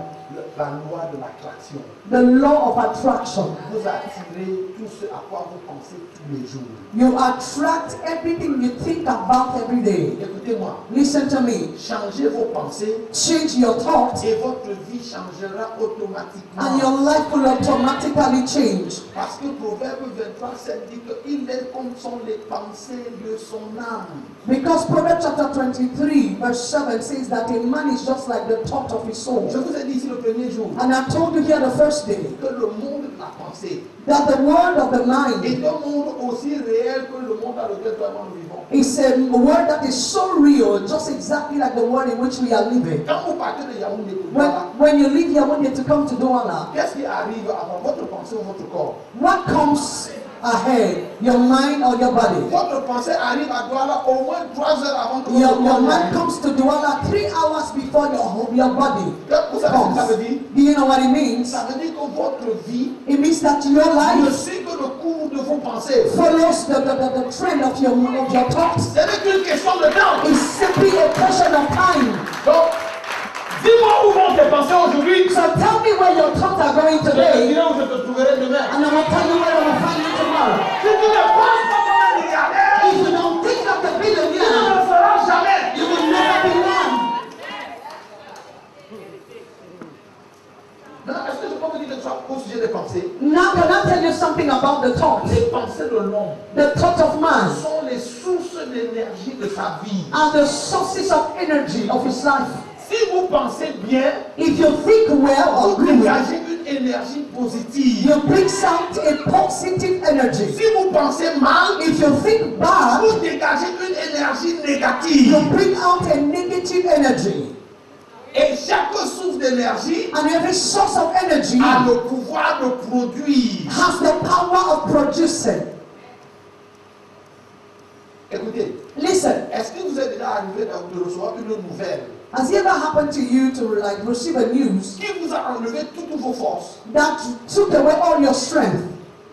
La loi de l'attraction. The law of attraction. Vous attirez tout ce à quoi vous pensez tous les jours. You attract everything you think about every day. Écoutez-moi, Listen to me. changez vos pensées Change your thoughts et votre vie changera automatiquement. and your life will automatically change. Parce que Proverbe 23 dit qu'il est comme sont les pensées de son âme. Because Proverbs chapter 23 verse 7 says that a man is just like the thought of his soul. Je vous ai dit ici, le premier jour And I told you here the first day que le monde de la pensée that the world of the est mind un monde aussi réel que le monde dans lequel toi et moi nous vivons. is a word that is so real, just exactly like the world in which we are living. Quand vous partez de Yaoundé pour Douala, When you leave Yaoundé to come to Douala, qu'est-ce qui arrive avant votre pensée ou votre corps? what comes ahead? Your mind or your body? Votre pensée arrive à Douala au moins 3 heures avant que Your votre corps mind n'arrive. comes to Douala 3 hours before your body Vous savez ce que ça comes. veut dire? Do you know what it means? Ça veut dire que votre vie It means that your ne life suit que le cours de vos pensées. follows the trend of your thoughts. Ce n'est qu'une question de temps. It's simply a question of time. Donc, dis-moi où vont tes pensées aujourd'hui. So tell me where your thoughts are going Je te today, dirai où je te trouverai demain. and I will tell you where I will find you tomorrow. Si tu ne penses pas comme un milliardaire, If you don't think of the tu ne billionaire, le feras jamais. you will never be one. Maintenant, est-ce que je peux vous dire quelque chose au sujet des pensées? Now, can I tell you something about the thoughts? Les pensées de l'homme The thoughts of man sont les sources d'énergie de sa vie. are the sources of energy of his life. Si vous pensez bien, If you think well or vous good, dégagez une énergie positive. you bring out a positive energy. Si vous pensez mal, If you think bad, vous dégagez une énergie négative. you bring out a negative energy. Et chaque source d'énergie And every source of energy a le pouvoir de produire. has the power of producing. Écoutez, Listen, est-ce que vous êtes déjà arrivé de recevoir une nouvelle has it ever happened to you to like receive a news qui vous a enlevé toutes vos forces? that took away all your strength?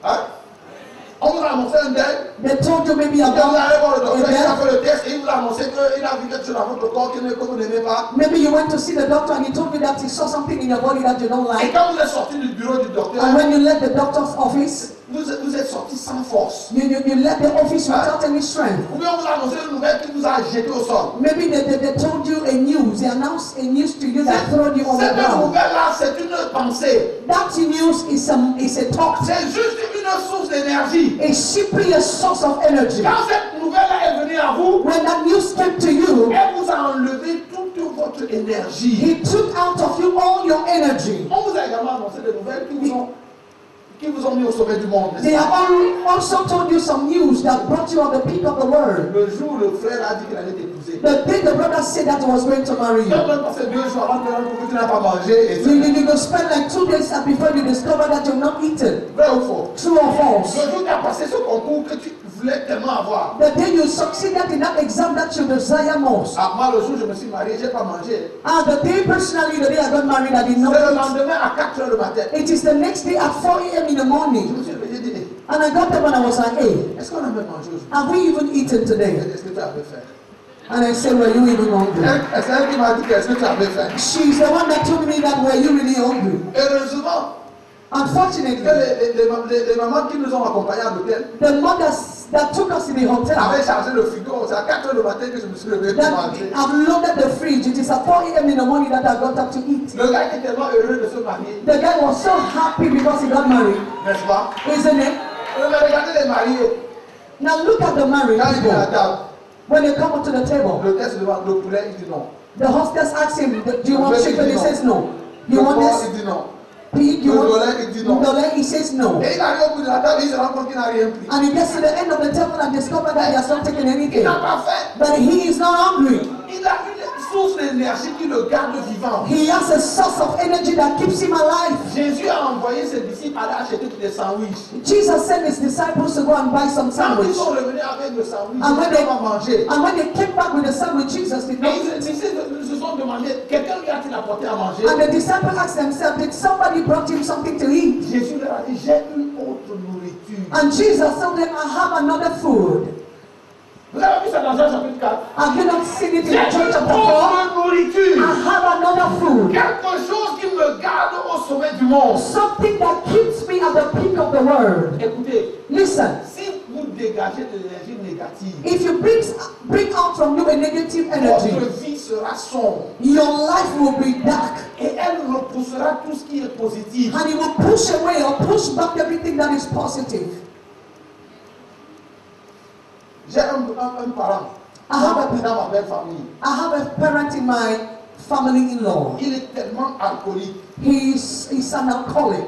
Hein? On vous a annoncé un deuil. They told you maybe Vous allez about voir le docteur, a il a death. fait le test et il vous a annoncé qu'il a vu quelque chose dans votre corps que vous n'aimez pas. Maybe you went to see the doctor and he told you that he saw something in your body that you don't Et like. quand vous êtes sorti du bureau du docteur, And when you left the doctor's office, vous êtes sorti sans force. you left the office without any strength. Ou bien on vous a annoncé une nouvelle qui vous a jeté au sol. Maybe they told you a news, they announced a news to you that thrown you on the Cette ground. nouvelle-là, c'est une pensée. That news is a thought. C'est juste une source d'énergie. It's simply a source of energy. Quand cette nouvelle-là est venue à vous, When that news came to you, elle vous a enlevé toute votre énergie. he took out of you all your energy. On vous a également annoncé des nouvelles qui vous ont mis au sommet du monde. They have also told you some news that brought you on the peak of the world. Le jour où le frère a dit qu'il allait t'épouser. The day the brother said that he was going to marry Tu as you. même passé 2 jours avant de te rendre compte que tu n'as pas mangé. Et You go spend like 2 days before you discover that you've not eaten. vrai ou faux? True or false? Le jour où tu as passé ce concours que tu voulais tellement avoir. The day you succeeded in that exam that you desire most. Ah, moi, le jour où je me suis marié, je n'ai pas mangé. The day personally, the day I got married, I did C'est not le eat. lendemain à 4 heures du matin. It is the next day at 4 a.m. in the Je morning. me suis réveillé et dit, And I got up and I was like, hey, est-ce qu'on a même mangé aujourd'hui? have we even eaten today? Est-ce que tu avais faim? And I said, were you even hungry? C'est elle qui m'a dit qu'est-ce que tu avais faim? She's the one that told me that, were you really hungry? Heureusement Unfortunately, que les mamans qui nous ont accompagnés à l'hôtel the mothers that took us to the hotel, avaient chargé le frigo. C'est à 4 heures du matin que je me suis réveillé pour that manger. have loaded the fridge. It is at 4 a.m. in the morning that I got up to eat. Le gars était tellement heureux de se marier, The guy was so happy because he got married, n'est-ce pas? isn't it? Mais regardez les mariés. Now look at the married Quand il vient à la people. table, When they come up to the table, le test demande le poulet, il dit non. the hostess asks him, do you want Le chicken? He no. says no. Le You want porc, this il dit non. pig? You Le want dollar, il dit non. the leg? He says no. Et il arrive au bout de la table, il se rend compte qu'il n'a rien pris. And he gets to the end of the table and discovers that he has not taken Il anything. n'a pas faim. But he is not hungry. Il a une source d'énergie qui le garde vivant. He has a source of energy that keeps him alive. Jésus a envoyé ses disciples aller acheter des sandwichs. Jesus sent his disciples to go and buy some Quand ils sandwich. sont revenus avec le sandwich, And when ils n'ont pas mangé. And when they came back with the sandwich, Jesus did Et not ils eat. se sont demandé, quelqu'un lui a-t-il apporté à manger? And the disciples asked themselves, did somebody brought him something to eat? Jésus leur a dit, j'ai une autre nourriture. And Jesus told them, I have another food. Vous avez vu ça dans Jean chapitre 4? Have you not seen it in J'ai John une chapter 4? autre nourriture. I have another food. Quelque chose qui me garde au sommet du monde. Something that keeps me at the peak of the world. Écoutez, Listen, si vous dégagez de l'énergie négative, if you bring out from you a negative energy, votre vie sera sombre. your life will be dark. Et elle repoussera tout ce qui est positif. And it will push away or push back everything that is positive. J'ai un parent Ah. dans ma belle famille. I have a parent in my family-in-law. Il est tellement alcoolique. He's an alcoholic.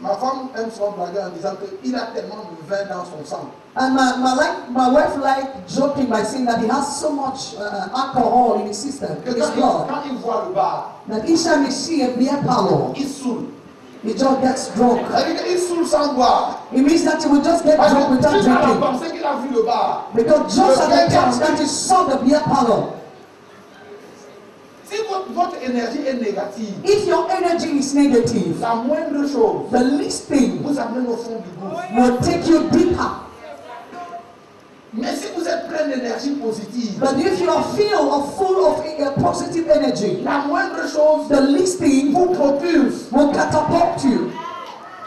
Ma femme aime souvent blaguer en disant qu'il a tellement de vin dans son sang. And my wife liked joking by saying that he has so much alcohol in his system, Que in his blood, quand il voit le bar, that each time he see a beer parlor, il saoule. he just gets drunk. C'est-à-dire qu'il saoule sans boire. It means that he will just get Parce drunk que without juste à la drinking. pensée qu'il a vu le bar. Because just at the time that he saw the beer parlor, Si votre énergie est négative, if your energy is negative, la moindre chose the least thing vous amène au fond du gouffre. will take you deeper. Mais si vous êtes plein d'énergie positive, But if you are filled or full of positive energy, la moindre chose the least thing vous propulse. will catapult you.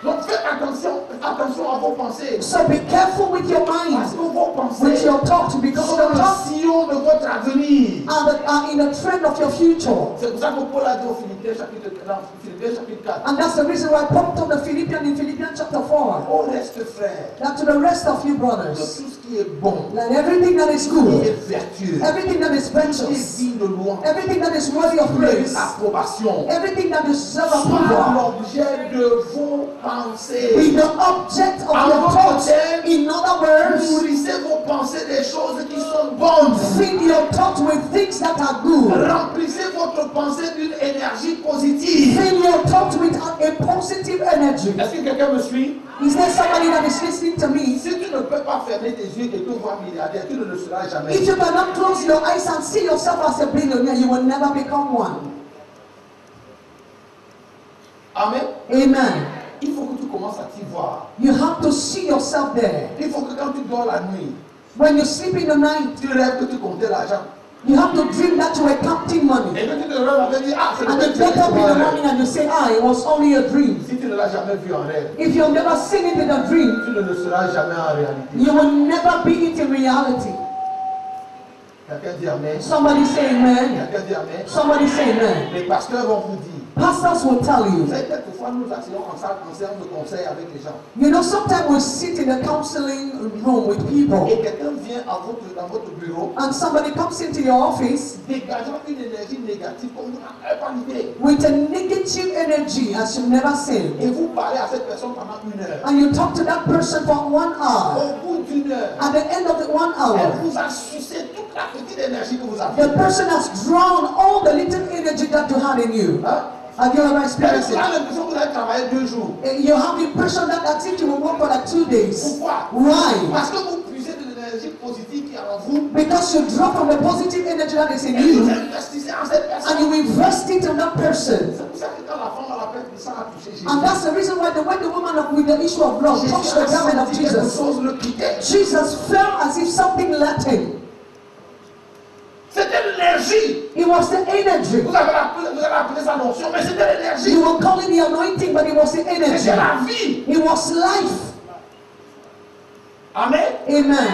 Donc faites attention à vos pensées. So be careful with your Parce mind, que vos with pensées your thoughts, because sont your le thoughts sillon de votre avenir. are in the trend of your future. C'est pour ça que Paul a dit aux Philippiens chapitre 4. And that's the reason why Paul told the Philippians in Philippians chapter 4, Au reste, frère, that to the rest of you de brothers, tout ce qui est bon, that everything that is qui good, est vertueux, everything that is qui est virtuous, digne de louange, everything that is worthy of qui est praise, approbation, everything that deserves soit approval, l'objet de vos pensées. be the object of En your d'autres thoughts. termes, In other words, nourrissez vos pensées des choses qui sont bonnes. feed your thoughts with things that are good. Remplissez votre pensée d'une énergie positive. Fill your thoughts with a positive energy. Est-ce que quelqu'un me suit? Is there somebody that is listening to me? Si tu ne peux pas fermer tes yeux et te voir milliardaire, tu ne le seras jamais. If you cannot close your eyes and see yourself as a billionaire, you will never become one. Amen. Amen. Il faut que tu commences à t'y voir. You have to see yourself there. Il faut que quand tu dors la nuit, When you sleep in the night, tu rêves que tu comptais l'argent. you have to dream that you were counting money. Et que tu te rêves avec dire, ah, c'est And le you get up in the morning and you say, it was only a dream. Si tu ne l'as jamais vu en rêve, If you've never seen it in a dream, tu ne le seras jamais en réalité. you will never be it in reality. Quelqu'un dit amen. Somebody say amen. Quelqu'un dit amen. Somebody say amen. Les pasteurs vont vous dire. Pastors will tell you. Vous savez, quelquefois nous asseyons en salle de conseil avec les gens. You know, sometimes we sit in a counseling room with people, Et quelqu'un vient dans votre bureau, and somebody comes into your office dégageant une énergie négative comme vous n'avez pas l'idée. with a negative energy as you've never seen. Et vous parlez à cette personne pendant 1 heure. And you talk to that person for 1 hour. Au bout d'1 heure, At the end of the 1 elle hour, vous a sucé toute la petite énergie que vous the avez. person has drawn all the little energy that you had in you. Hein? Have you ever Elle experienced a it? l'impression que vous avez travaillé 2 jours. You have the impression that that's it, you will work for like 2 days. Pourquoi? Why? Parce que vous puisez de l'énergie positive qui est en vous. Because you draw from the positive energy that is in Et vous you, investissez en cette and personne. you invest it in that person. C'est pour ça que quand la femme a la perte de sang a touché Jésus, And that's the reason why when the woman with the issue of blood touched the garment of senti quelque Jesus, chose le quittait. Jesus felt as if something left him. C'était l'énergie. It was the energy. Vous avez appelé ça notion, mais c'était l'énergie. You will call it the anointing, but it was the energy. C'était la vie. It was life. Amen. Amen.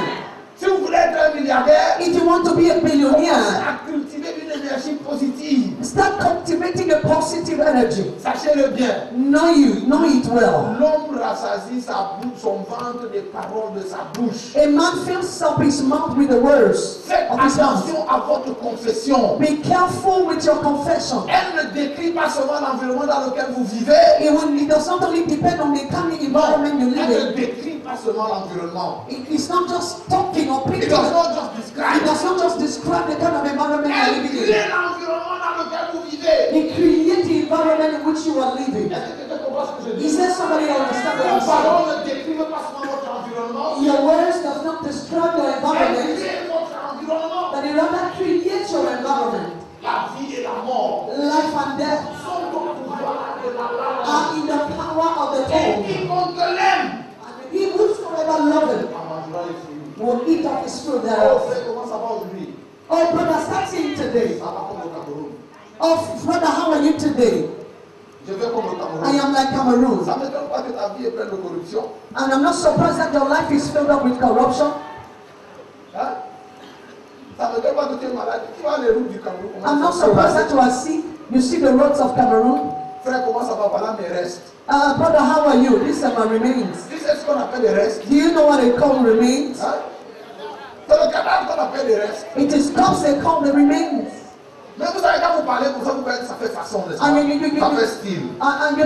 Si vous voulez être un milliardaire, If you want to be a commencez billionaire, à cultiver une énergie positive. start cultivating a positive energy. Sachez-le bien. Know it well. L'homme rassasie sa bouche, son ventre des paroles de sa bouche. A man fills up his mouth with the words Faites of his mouth. attention à votre confession. Be careful with your confession. Elle ne décrit pas seulement l'environnement dans lequel vous vivez. It does not only depend on the kind of environment you live Elle ne in. décrit pas seulement l'environnement. It's not just talking or It picking. does not just It describe. does not just describe the kind of environment Elle you're living crée in. l'environnement dans lequel vous vivez. It creates the environment in which you are living. Est-ce que quelqu'un comprend ce que je dis? Is there somebody that understands what Vos I'm saying? paroles ne décrivent pas seulement votre environnement. Your words does not describe your Elle environment, crée votre environnement. but it rather creates your environment. La vie et la mort Life and death sont au pouvoir de la langue. are in the power of the Et tongue. quiconque l'aime And he whosoever loveth en mangera les fruits. will eat of his fruit Oh thereof. frère, comment ça va aujourd'hui? Oh, brother, start saying today. Ça va comme au Cameroun. Oh, brother, how are you today? Je vais comme au I Cameroun. am like Cameroon. Ça ne m'étonne pas que ta vie est pleine de corruption. And I'm not surprised that your life is filled up with corruption. Hein? Ça ne m'étonne pas que tu es malade. Tu vas les routes du Cameroun. I'm not surprised that you are sick. You see the roads of Cameroon. Frère, comment ça va? Voilà mes restes. Brother, how are you? These are my remains. Tu sais ce qu'on appelle les restes? Do you know what they call remains? Hein? C'est le cadavre qu'on appelle les restes. It is corpse they call the remains. Mais vous savez, quand vous parlez comme ça, vous voyez que ça fait façon, n'est-ce pas? Ça fait style. And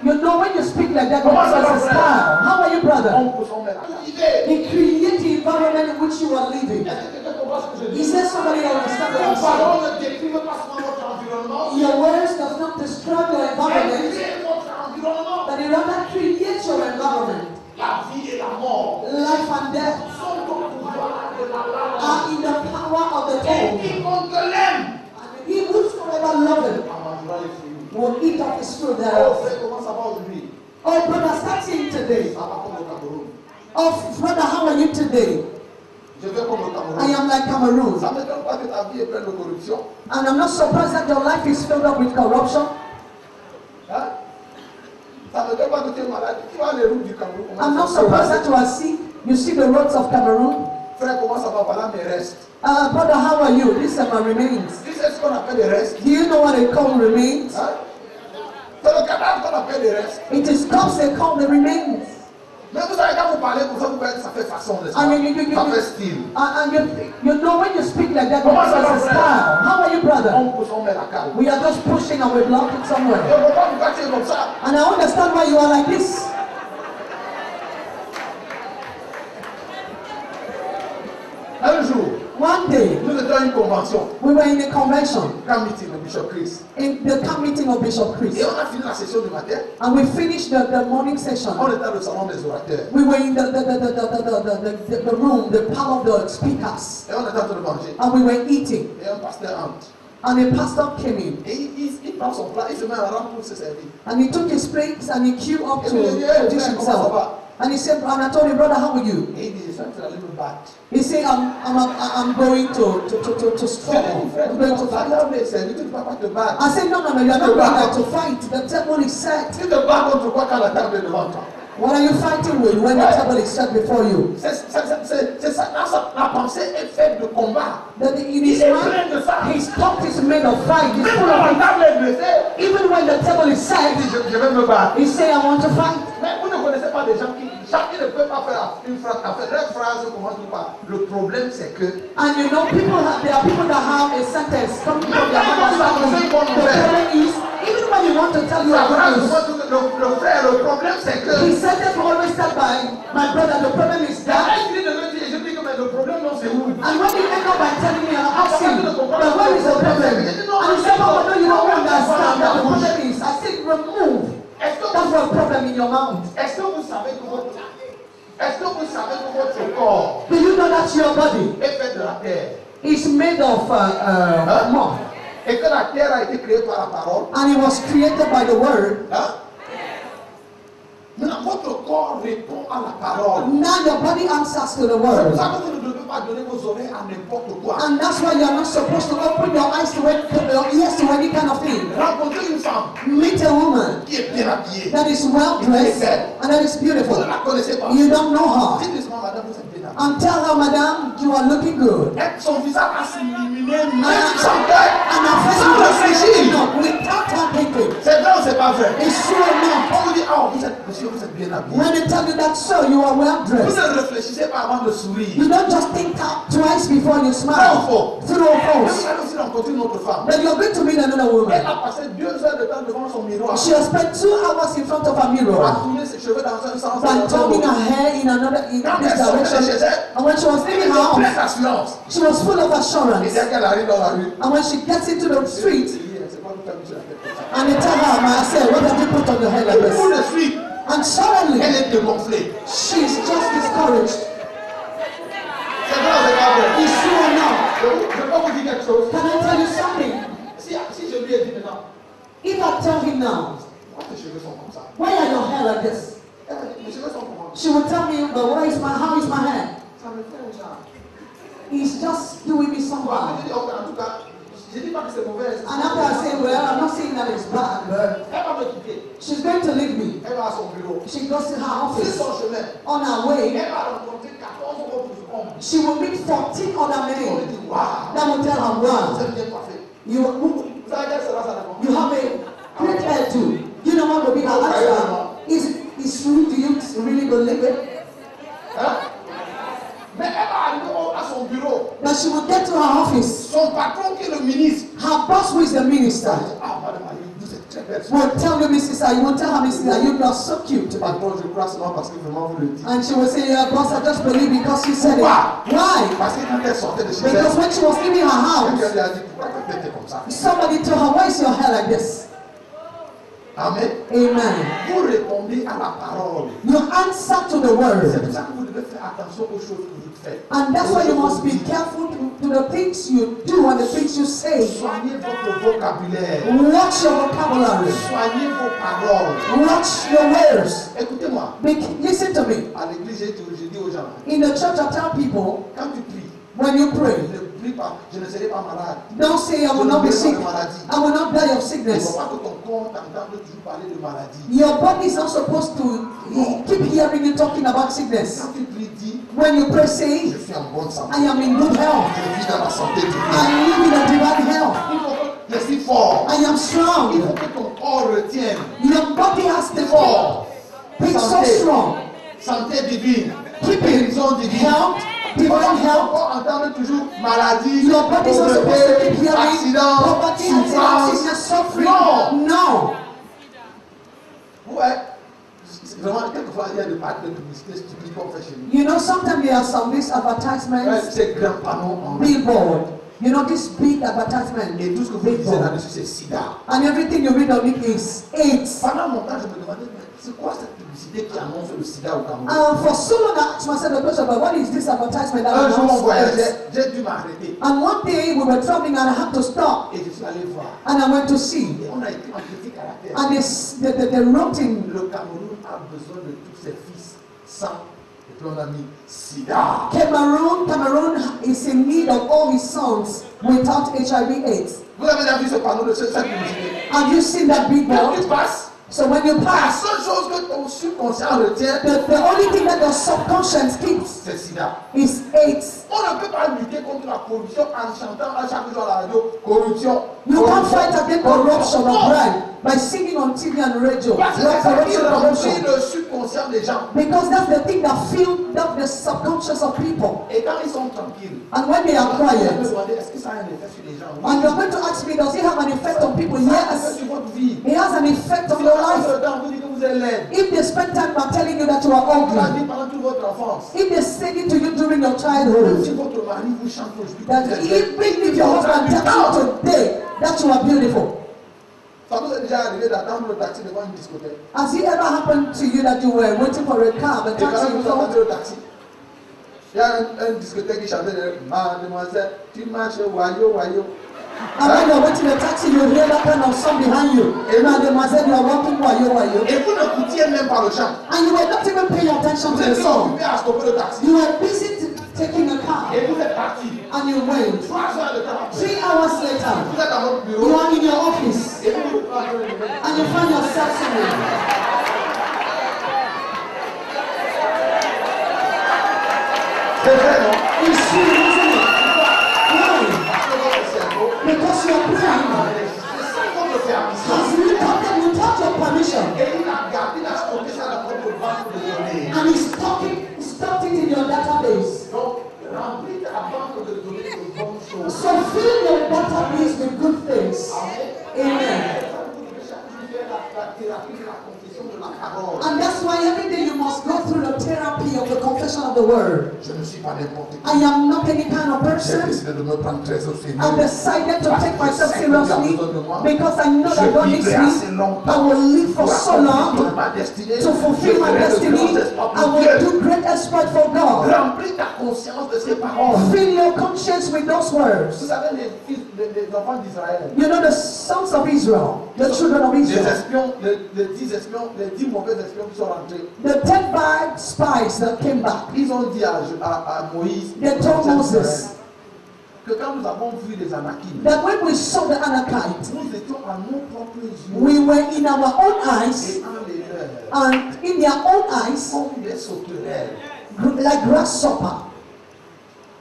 you know when you speak like that, Comment ça it's va, a frère? style. How are you, brother? On peut s'en mettre à l'idée. He created the environment in which you are living. Est-ce que quelqu'un comprend ce que je He dis? says somebody understand what I'm Vos saying. paroles ne décrivent pas seulement votre environnement, Your words does not describe your mais environment, créez votre environnement. but it rather creates your environment. La vie et la mort Life and death sont au pouvoir de la langue. are in the power of the Et tongue. quiconque l'aime And he whosoever loveth en mangera les fruits. will eat of his fruit Oh, thereof. frère, comment ça va aujourd'hui? Oh, brother, start saying today. Ça va comme le Cameroun. Oh, brother, how are you today? Je vais comme le I Cameroun. am like Cameroon. Ça ne m'étonne pas que ta vie est pleine de corruption. And I'm not surprised that your life is filled up with corruption. Hein? Ça ne m'étonne pas que tu es malade. Tu vas les routes du Cameroun. I'm not surprised that you are sick. You see the roads of Cameroon. Frère, comment ça va? Voilà mes restes. Brother, how are you? These are my remains. Tu sais ce qu'on appelle les restes? Do you know what they call remains? Hein? C'est le cadavre qu'on appelle les restes. It is corpse they call the remains. Mais vous savez, quand vous parlez comme ça, vous voyez que ça fait façon, n'est-ce pas? Ça fait style. And you know when you speak like that, Comment ça it's va, a frère? style. How are you, brother? On peut s'en mettre la calme. We are just pushing and we're blocking Je somewhere. ne comprends pas pourquoi tu es comme ça. And I understand why you are like this. Un jour, One day, nous étions à une convention, we were in a convention, camp meeting de Bishop Chris. in the camp meeting of Bishop Et Chris. on a fini la session du matin. And we finished the morning session. On était dans le salon des orateurs. We were in the room, the parlor of the speakers. Et on était en train de manger. And we were eating. Et un pasteur entre. And a pastor came in. Et il prend son plat, il se met en rang pour se servir. And he took his plate and he queued up Et to puis il dit, hey, dish frère, comment ça himself. va? And he said, and I told him, brother, how are you? Et il dit, je suis en train d'aller me battre. He said, I'm going to struggle. Frère, I'm going to fight. là, mais c'est lui, tu ne vas pas te battre. I said, no, you're not going there to fight. The table is set. Tu te bats contre quoi quand la table est devant toi? What are you fighting with when the table is set before you? C'est ça, la pensée est faite de combat. That in Il his est mind, plein de ça. his thought is made of fight. He's Même full quand of la it. table est blessée, Even when the table is il set, dit, je vais me battre. he say, I want to fight. Mais vous ne connaissez pas des gens qui, chacun ne peut pas faire une phrase. En fait, leur phrase commence par le problème, c'est que. And you know, there are people that have a sentence coming from their mouth. The problem is, even when you want to tell you La phrase about commence le frère, le problème, c'est que. his sentence will always start by, my brother, the problem is that. Il dit de me dire, je dis que mais le problème, non, c'est où? And when you end up by telling me, I ask him, but where is the problem? And he said, no, you don't understand that the problem is. I said, remove that word problem in your mouth. Est-ce que vous savez que votre corps Do you know that your body est fait de la terre? is made of mud? Et que la terre a été créée par la parole? And it was created by the word. Hein? Maintenant, votre corps répond à la parole. Now your body answers to the C'est pour word. ça que vous ne devez pas donner vos oreilles à n'importe quoi. And that's why you're not supposed to open your eyes to your ears to any kind of thing. Rencontrez une femme Meet a woman qui est bien habillée. that is well dressed and that is Vous beautiful. ne la connaissez pas. You don't know her. Dites doucement, madame, vous êtes bien habillée. And tell her, madam, you are looking good. Et son visage a s'illuminer même sans cœur, And her face sans will réfléchir. not without her thinking. C'est vrai ou c'est pas vrai? It's true enough. On vous dit, oh, monsieur, vous êtes bien habillé. When they tell you that, sir, you are well Vous dressed. ne réfléchissez pas avant de sourire. You don't just think twice before you smile. True or Vous false? allez aussi rencontrer une autre femme. Then you're going to meet another Elle woman. a passé 2 heures de temps devant son miroir. She has spent 2 hours in front of a Elle a mirror tourné ses cheveux dans un sens. and turning her hair in Quand this elle sortait de direction. chez elle, And when she was elle leaving était her pleine house, d'assurance. she was full of Et assurance. dès qu'elle arrive dans la rue, And when she gets into the street, c'est quoi que tu as mis sur la tête comme ça? and they tell her, I said, what have you put on your head like Tout this? de suite, And suddenly, elle est dégonflée. she's just discouraged. C'est vrai ou c'est pas vrai? Is true or not? Je peux vous dire quelque chose. Can I tell you something? Si je lui ai dit maintenant, If I tell him now, pourquoi tes cheveux sont comme ça? why are your hair like this? Elle va dire, mes cheveux sont comment? She will tell me, but how is my hair? Ça me fait un genre. He's just doing me Je somehow. dis, ok, en tout cas, je dis pas que c'est mauvais. And after I say, well, I'm not saying that it's bad, but Elle va me quitter. she's going to leave me. Elle va à son bureau. She goes to her Sur office. son chemin, On her way, elle va rencontrer 14 autres hommes. she will meet 14 other On lui men dit, waouh, that will tell her, vous wow, êtes bien coiffé. you Vous savez quelle sera sa réponse? have a great hair too. You know what will be her answer? Is true? Do you really believe it? Hein? Mais elle va arriver à son bureau. But she will get to her office. Son patron qui est le ministre. Her boss, who is the minister, Ah, madame, vous êtes très belle. will tell you, Mrs. I, you will tell her, Mrs. I, you are so cute. Pardon, je crois seulement parce que vraiment vous le dites. And she will say, yeah, boss, I just believe because you said it. Pourquoi? Why? Parce que quand elle sortait de chez elle, Because when she was leaving her house, quelqu'un lui a dit pourquoi ta tête est comme ça? somebody told her, why is your hair like this? Amen. Amen. Vous répondez à la parole. You answer to the C'est word. pour ça que vous devez faire attention aux choses que vous faites. And that's why you must be careful to the things you do and the things you say. Soignez votre vocabulaire. Watch your vocabulary. Soignez vos paroles. Watch your words. Écoutez-moi. Listen to me. À l'église, je dis aux gens, In the church, I tell people, quand tu pries, when you pray, ne prie pas, je ne serai pas malade. don't say, I will not be sick. I will not die of Il ne sickness. faut pas que ton corps t'entende toujours parler de maladie. Your body is not supposed to keep hearing you talking about sickness. Quand tu pries, dis, When you pray, say, je suis en bonne santé. I am in good health. Je vis dans la santé divine. I live in a divine health. Il faut que je suis fort. I am Il strong. faut que ton corps retienne. Your body has to Fort. be so Santé. strong. Santé divine. Keep it. Guérison divine. Health, divine Ton health. corps entend toujours maladie, Your body is not supposed to keep pauvreté, hearing accident, poverty, accident, souffrance. sickness, suffering. Non. No. Ouais. C'est vraiment, quelquefois, il y a des parties de publicité stupides qu'on fait chez nous. You know, sometimes there are some these Ouais, advertisements, c'est grand panneau en billboard. You know, this big advertisement, et tout ce que vous big lisez board. là-dessus, c'est sida. And everything you read on it is AIDS. Pendant longtemps, je me demandais, mais c'est quoi cette publicité qui annonce le sida au Cameroun? For so long, I asked myself the question, but what is this advertisement that Un jour, on announces voyageait, AIDS? j'ai dû m'arrêter. And one day we were traveling and I had to stop Et je suis allé voir. and I went to see. Et on a écrit en petit caractère. And they wrote in, Le Cameroun a besoin de tous ses fils sans. Et puis on a mis sida. Cameroon is in need of all his sons without HIV/AIDS. Vous avez déjà vu ce panneau de cette publicité? Have you seen that Quand billboard? tu passes, So when you la pass, seule chose que ton subconscient retient, the only thing that the subconscious keeps c'est sida. is AIDS. On ne peut pas lutter contre la corruption en chantant à chaque jour à la radio corruption. You can't corruption, fight against corruption or Non. bribe by singing on TV and radio. Parce que No c'est ça qui corruption, remplit corruption. le subconscient des gens. Because that's the thing that filled up the subconscious of people. Et quand ils sont tranquilles, And when they are on peut quiet, demander est-ce que ça a un effet sur les gens? and you're going to ask me, does it have an effect on people? Ça a un effet Yes. sur votre vie. It has an effect on Si your pendant life. ce temps vous dites que vous êtes laide, If they spend time by telling you that you are on l'a ugly, dit pendant toute votre enfance. if they say it to you during your Si childhood, votre mari vous chante aujourd'hui, that even if your husband tells you today that you are beautiful, ça vous est déjà arrivé d'attendre le taxi devant une discothèque. has it ever happened to you that you were waiting for a car, a Et quand taxi, vous attendez le taxi, il y a un discothèque qui chantait Mademoiselle, tu marches wayo wayo. and when you're waiting a taxi, you hear that kind of song behind you. Mademoiselle, you are walking wayo wayo. Et vous ne coûtiez même pas le chant. And you were not even paying attention Vous to the étiez song. occupé à stopper le taxi. You were busy taking a car, Et vous êtes parti. and you went. 3 heures de temps après. 3 hours later, Vous êtes dans votre you bureau. are in your office, Et vous prenez le numéro. and you find yourself singing. C'est vrai, non? It's true, isn't it? Why? Parce que votre cerveau Because your brain c'est sans votre permission. has recorded without your permission, Et il a gardé, il a stocké ça dans votre banque de données. and it's stored it in your database. Donc, remplis ta banque de données de bonnes choses. So fill your database with good things. Amen. And that's why every day you must go through the therapy of the confession of the word. Je ne suis pas n'importe qui. I am not any kind of J'ai person. décidé de me prendre très au I've sérieux. decided to take myself seriously because I know that God needs me. I will live for so long to fulfill my destiny. I will do great exploit for God. Remplis ta conscience de ces paroles. Fill your conscience with those Vous words. savez, les enfants d'Israël, You know the sons of Israel, the children of les Israel, espions, les 10 espions, les 10 mauvais espions qui sont rentrés, the 10 bad spies that came back. ils ont dit à Moïse, They told Moses que quand nous avons vu les Anakim, that when we saw the Anakites, nous étions à nos propres yeux we were in our own eyes et en les leurs, and in their own eyes comme des sauterelles. like grasshopper.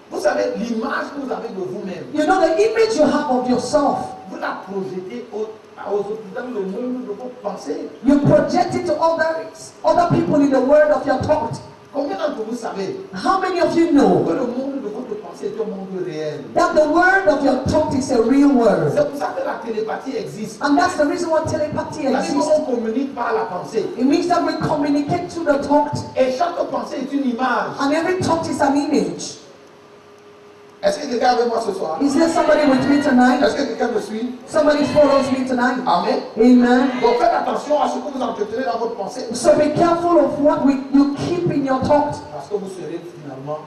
Vous savez, l'image que vous avez de vous-même, You know the image you have of yourself. vous la projetez aux autres, dans le monde de vos pensées. You project it to other people in the world of your thought. Combien d'entre vous savez How many of you know que le monde de votre pensée est un monde réel? that the word of your thought is a real word? C'est pour ça que la télépathie existe. And that's the reason why telepathy C'est-à-dire exists. qu'on communique par la pensée. It means that we communicate through the thought, Et chaque pensée est une image. and every thought is an image. Est-ce que quelqu'un est avec moi ce soir? Is there somebody with me tonight? Est-ce que quelqu'un me suit? Somebody follows me tonight. Amen. Amen. Donc faites attention à ce que vous entretenez dans votre pensée. So be careful of what you keep in your thought, Parce que vous serez finalement,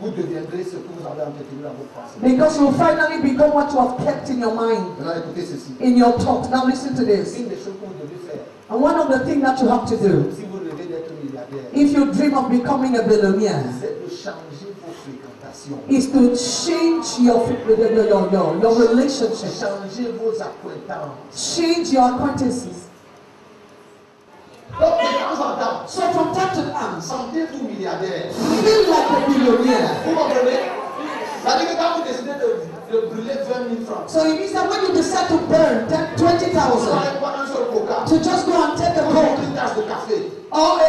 vous deviendrez ce que vous avez entretenu dans votre pensée. because you will finally become what you have kept in your mind, Maintenant écoutez ceci. in your thought. Now listen to this. Une des choses que vous devez faire, And one of the things that you have to do, si vous rêvez d'être milliardaire, if you dream of becoming a billionaire, c'est de changer vos fréquentations. is to change your relationship, Changer vos acquaintances. change your acquaintances. Donc de temps en temps, So from time to time, sentez-vous milliardaire. feel like a billionaire. Vous comprenez? C'est-à-dire que quand vous décidez de brûler 20 000 francs, So it means that when you decide to burn vous 20,000 n'allez pas un seul coca, to just go and take a ou coke une tasse de café. or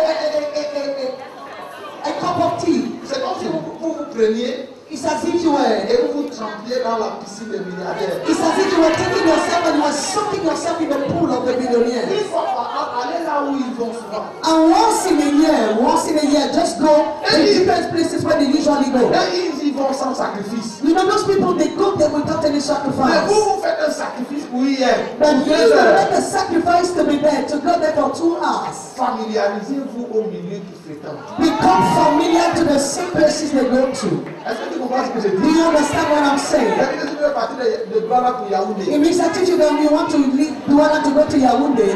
a cup of tea, C'est comme si vous preniez it's as if you were, et vous trempiez dans la piscine des milliardaires. it's as if you were taking yourself and you were soaking yourself in the pool of the Une billionaires. fois par an, allez là où ils vont souvent. And once in a year, just go to different places where they usually go. Et ils y vont sans sacrifice. You know, those people, they go there without any Mais sacrifice. vous, vous faites un sacrifice pour y être. But Pour you 2 will heures. make a sacrifice to be there, to go there for 2 hours. Familiarisez-vous au milieu qui fréquente. Become familiar to the same places they go to. Est-ce que tu comprends ce que je Do dis? you understand what I'm saying? C'est-à-dire que si tu veux partir de Douala pour It Yaoundé, means that if you want to leave Douala to go to Yaoundé,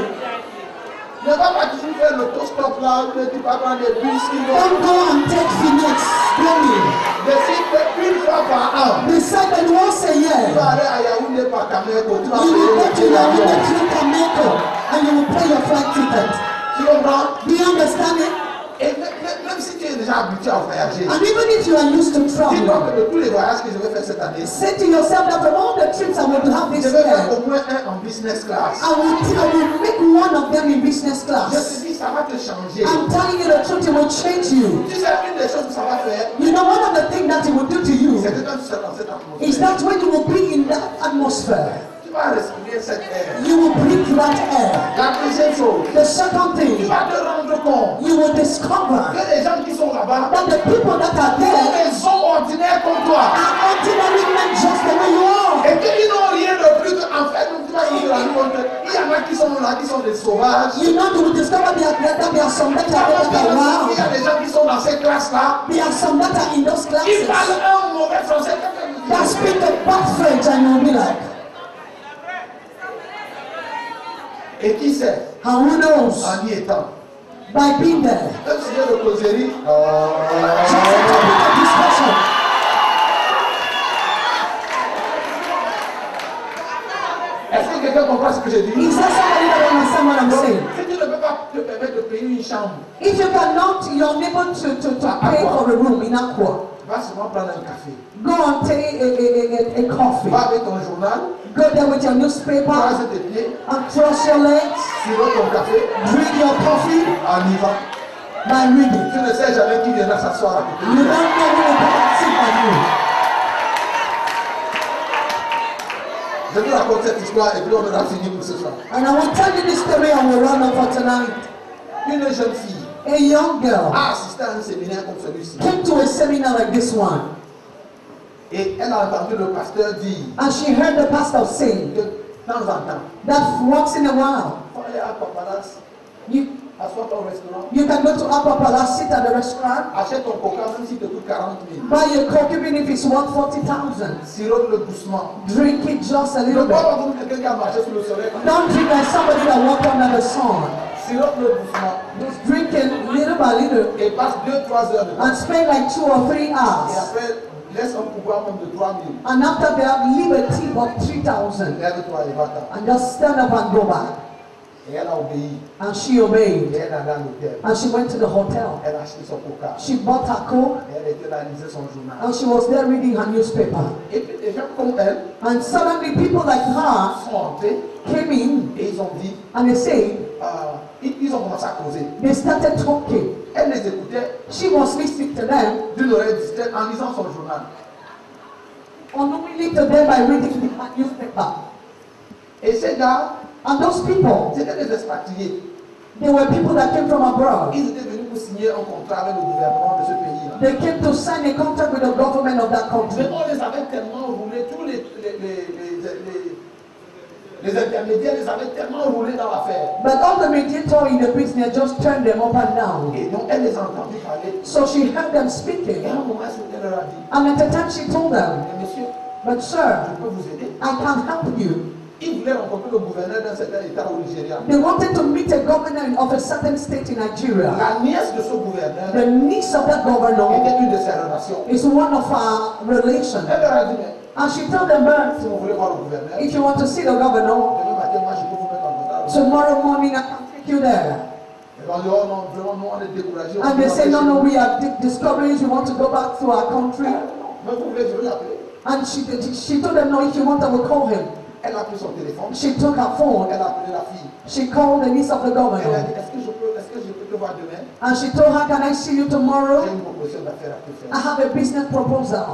ne va pas toujours faire l'autostop là où tu vas prendre des bus qui vont. don't go and take Phoenix, Grammy. Décide une fois par an. Decide that once a Tu year, vas aller à Yaoundé par Cameco. Tu vas you will go to payer Yaoundé l'avion. through Cameco and you will pay your flight ticket. Tu comprends? Do you understand it? Et même si tu es déjà habitué à voyager, And even if you are used to dis-toi travel, que de tous les voyages que je vais faire cette année, say to yourself that from all the trips I will have je this vais faire year, au moins un en business class. I will make one of them in business Je class. te dis, ça va te changer. I'm telling you the truth, it will change you. Tu sais, une des choses que ça va faire, You know, one of the things that it will do to you c'est que quand tu seras dans cette is atmosphère, that when you will be in that atmosphere, tu vas respirer cette air. you will breathe that air. La deuxième chose, The second tu thing, vas te rendre compte you will discover que les gens qui sont là-bas that the people that are ont there des hommes ordinaires comme toi. are ordinary men just the way you are. Et qu'ils n'ont rien de plus qu'en fait, tu vas y rendre compte qu'il y en a qui sont là, qui sont des sauvages. You know, you will discover that there are some that are Il y around. a des gens qui sont dans ces classes-là, There are some that are in those qui classes parlent un mauvais français. that speak a bad French and you'll be like, Et qui sait, and who knows, en y étant, by being there, même si j'ai le causerie, just a topic of discussion. est-ce que quelqu'un comprend ce que je dis? Is there somebody that understand what I'm Donc, saying? si tu ne peux pas te permettre de payer une chambre, If you cannot, you're unable to pay for a room in Aqua. va seulement prendre un café. Go and take a coffee. Va avec ton journal, Go there with your newspaper croise tes pieds, and cross your legs. sirote ton café, Drink your coffee en y va. by reading. Tu ne sais jamais qui viendra s'asseoir à côté. You don't know who will come and sit by you. Je te raconte cette histoire et puis on aura fini pour ce soir. And I will tell you this story and we'll run up for tonight. Une jeune fille A young girl a assisté à un séminaire comme celui-ci. came to a seminar like this one, Et elle a entendu le pasteur dire and she heard the pastor saying que de temps en temps, that once in a while il faut aller à Papalas, you assois-toi au restaurant, can go to Aqua Palace, sit at the restaurant, achète ton coca même s'il te coûte 40 000. buy a coke even if it's worth 40,000. Sirote-le doucement. Drink it just a Ne little bois bit. pas comme quelqu'un qui a marché sous le soleil. Don't drink like somebody that walked under the sun. Sirote-le doucement. Just drink it little by little Et passe 2-3 heures dedans. and spend like 2 or 3 Et hours. après, laisse un pouvoir même de 3 000. And after that, leave a tip of 3,000 Lève-toi et va-t'en. and just stand up and go back. Et elle a obéi. And she Et obeyed. elle allait à l'hôtel. And she went to the hotel. Elle a acheté son coca. She bought her coke Et elle était là, elle lisait son journal. and she was there reading her newspaper. Et puis des gens comme elle And suddenly people like her sont entrés came in et ils ont dit, and they said, ils ont commencé à causer. they started talking. Elle les écoutait She was listening to them, d'une oreille distraite en lisant son journal. unknowingly to them by reading the newspaper. Et ces gars, And those people, c'était des expatriés. they were people that came from abroad. Ils étaient venus pour signer un contrat avec le gouvernement de ce pays-là. They came to sign a contract with the government of that country. Mais on les avait tellement roulés, tous les intermédiaires les avaient tellement roulés dans l'affaire. But all the mediator in the business just turned them up and down. Et donc elle les a entendus parler. So she heard them Et speaking. à un moment, elle leur a dit, And at the time she told them, mais monsieur, but sir, je peux vous aider. I can help you. Ils voulaient rencontrer le gouverneur d'un certain état au Nigeria. They wanted to meet a governor of a certain state in Nigeria. La nièce de ce gouverneur The niece of that governor était une de ses relations. is one of our relations. Elle leur a dit, mais And she told them, but si vous voulez voir le gouverneur, if you want to see the governor, demain matin, moi, je peux vous mettre en contact. tomorrow morning I can take you there. Ils vont dire, oh non, vraiment, nous, on est découragés. And they say, no, no, we are discouraged. We want to go back to our country. Mais vous voulez, je vais l'appeler. And she told them, no, if you want, I will call him. Elle a pris son téléphone. She took her phone. Elle a appelé la fille. She called the niece of the Elle a governor. dit, est-ce que je peux te voir demain? And she told her, can I see you J'ai tomorrow? une proposition d'affaires à te faire. I have a business proposal.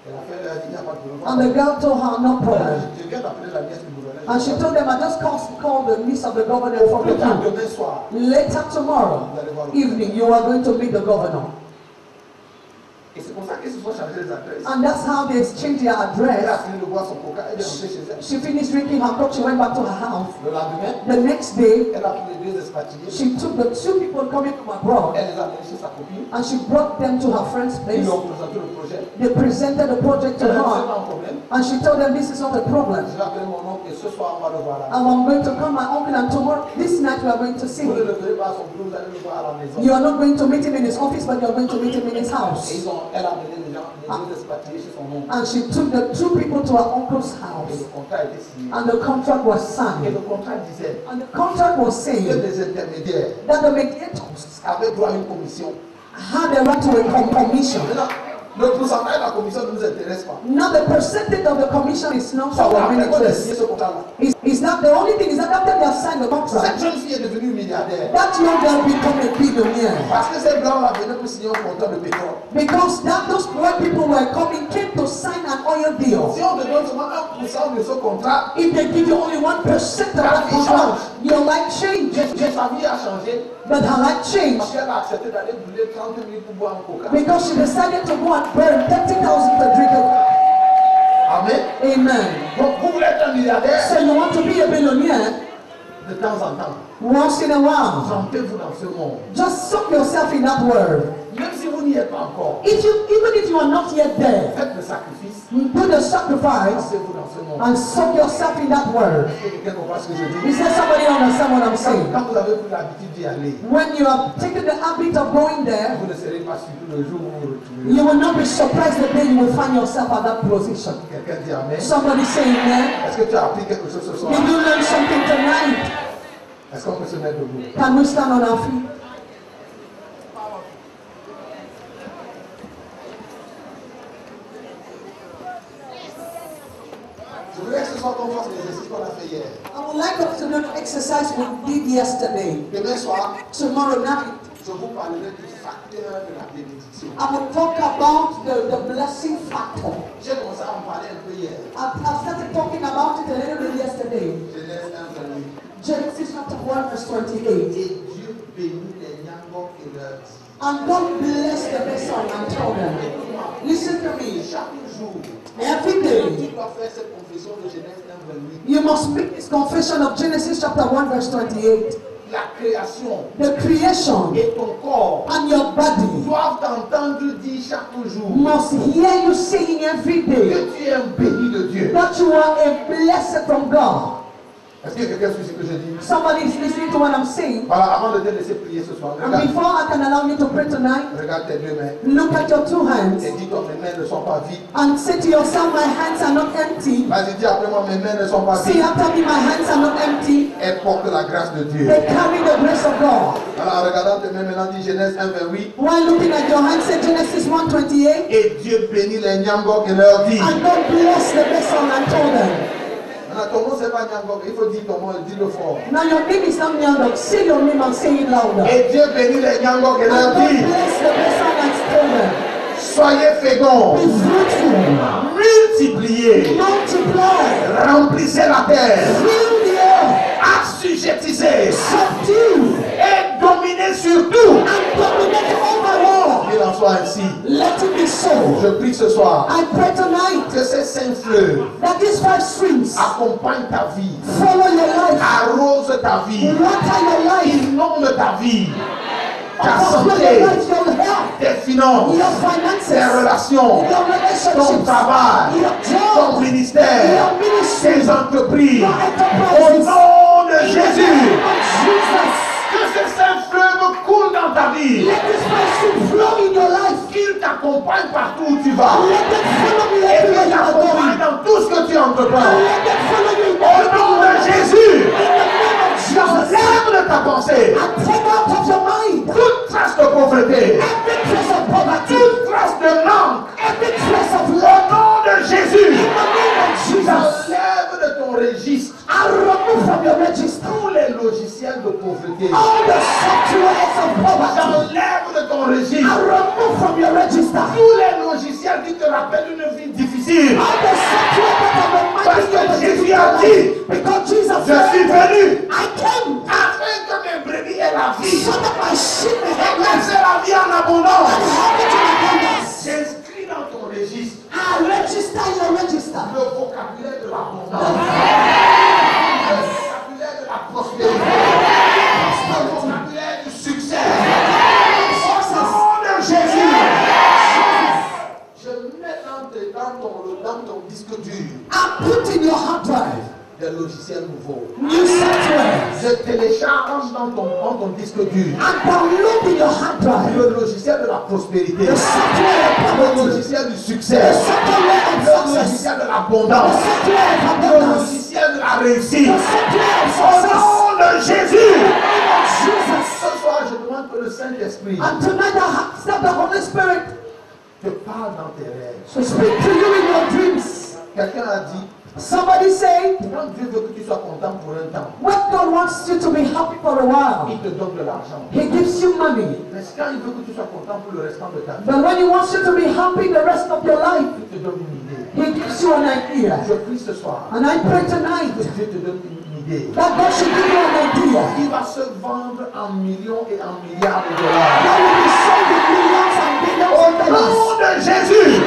Et la fille, elle a dit, il n'y a pas de problème. And the girl told her, no problem. Je viens d'appeler la nièce du gouverneur. And she told them, I just called the niece of the governor from the Plus tard, town. demain soir, Later tomorrow evening, you are going to meet the governor. et c'est comme ça qu'ils se sont changés les adresses. And that's how they exchanged their Elle a address. fini de boire son coca, elle est rentrée chez elle. She finished drinking her coke, she went back to her house. Le lendemain, The next day, elle a pris les deux expatriés. she took the two people coming from abroad Elle les a amenés chez sa copine. and she brought them to her friend's Ils place. lui ont présenté le projet. They presented the project to Elle a dit, c'est her pas un problème. and she told them this is not a problem. Je vais appeler mon oncle et ce soir, on va le voir là. And I'm going to call my uncle and tomorrow, this night we are going to see Vous ne him. le verrez pas à son bureau, vous allez le voir à la maison. You are not going to meet him in his office, but you are going to meet him in his Et house. elle a amené les gens, les deux expatriés chez son oncle. And she took the two people to her uncle's Et house. le contrat a été signé. And the contract was Et signed. le contrat disait And the contract was que saying les intermédiaires that the mediators avaient droit à une commission. had a right to a commission. Maintenant, le pourcentage de la commission ne nous intéresse pas. Now the percentage of the commission is not Ça, our après qu'on ait signé interest. ce contrat-là, Is that the only thing is that after they have signed the cette contract, jeune fille est devenue milliardaire. that young girl become a billionaire. Parce que ces blancs-là venaient pour signer un contrat de pétrole. Because those white people were coming, came to sign an oil deal. Si on te donne seulement 1% de ce contrat, If they give you only 1% of that contract, your life changes. sa vie a changé. But her life changed Parce qu'elle a accepté d'aller brûler 30 000 pour boire un coca. because she decided to go and burn 30,000 to drink it. Amen. Amen. Donc, vous voulez être un milliardaire So you want to be a billionaire de temps en temps. once in a while. Trempez-vous dans ce monde. Just soak yourself in that word. Même si vous n'y êtes pas encore, Even if you are not yet there, faites le sacrifice. do the sacrifice Trempez-vous dans ce monde. and soak yourself in that word. Est-ce que quelqu'un comprend ce que je dis? Is there somebody understand what I'm saying? Quand vous avez pris l'habitude d'y aller, When you have taken the habit of going there, vous ne serez pas surpris le jour où vous vous retrouverez. you will not be surprised the day you will find yourself at that position. Quelqu'un dit Amen. Somebody say amen. Est-ce que tu as appris quelque chose ce soir? Did you learn something tonight? Est-ce qu'on peut se mettre debout? Can we stand on our feet? Je voudrais que ce soit qu'on fasse l'exercice qu'on a fait hier. I would like us to do the exercise we did yesterday. Demain soir, Tomorrow night, je vous parlerai du facteur de la bénédiction. I will talk about the blessing factor. J'ai commencé à en parler un peu hier. I started talking about it a little bit yesterday. Genèse 1, verset 8. Genesis chapter 1 verse 28. Et Dieu bénit les Nyangok et leur dit. And God blessed the vessel and told them, listen to me, Chaque jour, every tu day dois faire cette confession de Genèse 1, verset 8. you must make this confession of Genesis chapter 1 verse 28. La création The creation et ton corps and your body doivent t'entendre dire chaque jour must hear you saying every day que tu es un béni de Dieu. that you are a blessed from God. Est-ce que quelqu'un suit ce que je dis? Somebody is listening to what I'm saying. Voilà, avant de te laisser prier ce soir, And regarde, before I can allow you to pray tonight, regarde tes deux mains look at your two hands et dis-toi mes mains ne sont pas vides. and say to yourself, my hands are not empty. Vas-y, dis après moi, mes mains ne sont pas Say vides. after me, my hands are not empty. Elles portent la grâce de Dieu. They carry the grace of God. Alors, en regardant tes mains, maintenant, dis Genèse 1, verset 8. While looking at your hands, say Genesis 1:28. Et Dieu bénit les Nyangok et leur dit. And God blessed the vessel and told them. Ton nom c'est pas Nyangok, il faut dire ton nom, dis-le fort. Now your name is not Nyandok. Say your name and say it louder. Et Dieu bénit les Nyangok et And leur God dit, bless the person that's children. soyez féconds, Be fruitful. multipliez, Multiply. remplissez la terre, Fill the earth. assujettissez Subdue. et dominez sur tout. And dominate overall. Qu'il en soit ainsi. Let it be so. Je prie ce soir I pray tonight que ces 5 fleuves that these 5 streams accompagnent ta vie, follow your life. arrosent ta vie, Water your life. inondent ta vie, ta Overflow santé, your life, your health, tes finances, your tes finances, relations, your ton relationships, travail, your ton job, ministère, your ministry, tes entreprises. your Au enterprises. nom de In the Jésus, name of Jesus. que ces 5 fleuves coulent dans ta vie, Let this stream flow in your life. qu'ils t'accompagnent partout où tu vas, Let them follow me et everywhere qu'ils you are t'accompagnent going. dans tout ce que tu entreprends. Let them follow you in Au nom de everything. Jésus, In the name of Jesus. j'enlève de ta pensée And take out of your mind toute trace de pauvreté, every trace of poverty, toute trace de manque. every trace of Au lack. nom de Jésus, In the name of Jesus. j'enlève de ton registre And remove from your register tous les logiciels de pauvreté. all the softwares of poverty. J'enlève de ton And registre remove from your register tous les logiciels qui te rappellent une vie difficile. all the software that are Parce reminding you que of a Jésus difficult a life. dit, Because Jesus je suis said, venu I came afin que mes brebis aient la vie. so that my sheep may Et have que life c'est la vie en abondance. and have it in abundance. J'inscris dans ton registre I register in your register le vocabulaire de l'abondance, le vocabulaire de la prospérité, le vocabulaire du succès. Au nom de Jésus, je mets dans ton disque dur I put in your hard drive des logiciels nouveaux. new software Je télécharge dans ton disque dur and download in your hard drive le logiciel de la prospérité, the software of le poverty, logiciel du the succès, software of le success, logiciel de the l'abondance, software of le abundance, logiciel de la réussite. the software of Au success. nom de Jésus, Jesus. ce soir je demande que le Saint-Esprit And tonight I have the Holy Spirit te parle dans tes rêves. to speak to you in your dreams. Quelqu'un a dit, Somebody say, quand Dieu veut que tu sois content pour un temps, when God wants you to be happy for a while, il te donne de l'argent. He gives you money. Mais quand il veut que tu sois content pour le restant de ta vie, But when He wants you to be happy the rest of your life, il te donne une idée. He gives you an idea. Je prie ce soir And I pray que tonight Dieu te donne une idée. that God should give you an idea Il va se vendre en millions et en milliards de dollars. that will be sold in millions and billions Au of dollars. nom de Jésus,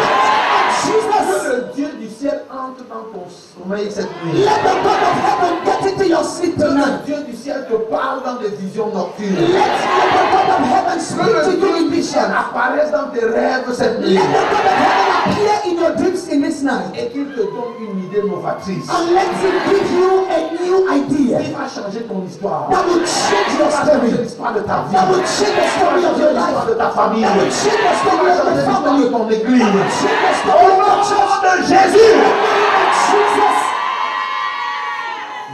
Jesus, que le Dieu du ciel entre dans ton sommeil cette nuit. let the God of heaven get into your sleep Que le tonight. Dieu du ciel te parle dans des visions nocturnes. Let the God of heaven Que speak le to you Dieu in du ciel vision. apparaisse dans tes rêves cette nuit. Let the God of heaven appear in your dreams in this night. Et qu'il te donne une idée novatrice. And let Him give you a new idea Il va changer ton histoire. that will change Il your va changer story. l'histoire de ta vie. That will change the Il va story of changer your l'histoire life. de ta famille. That will change the Il story va of changer your l'histoire family. de ton église. That will change the Au story of nom your church. de Jésus. Jesus.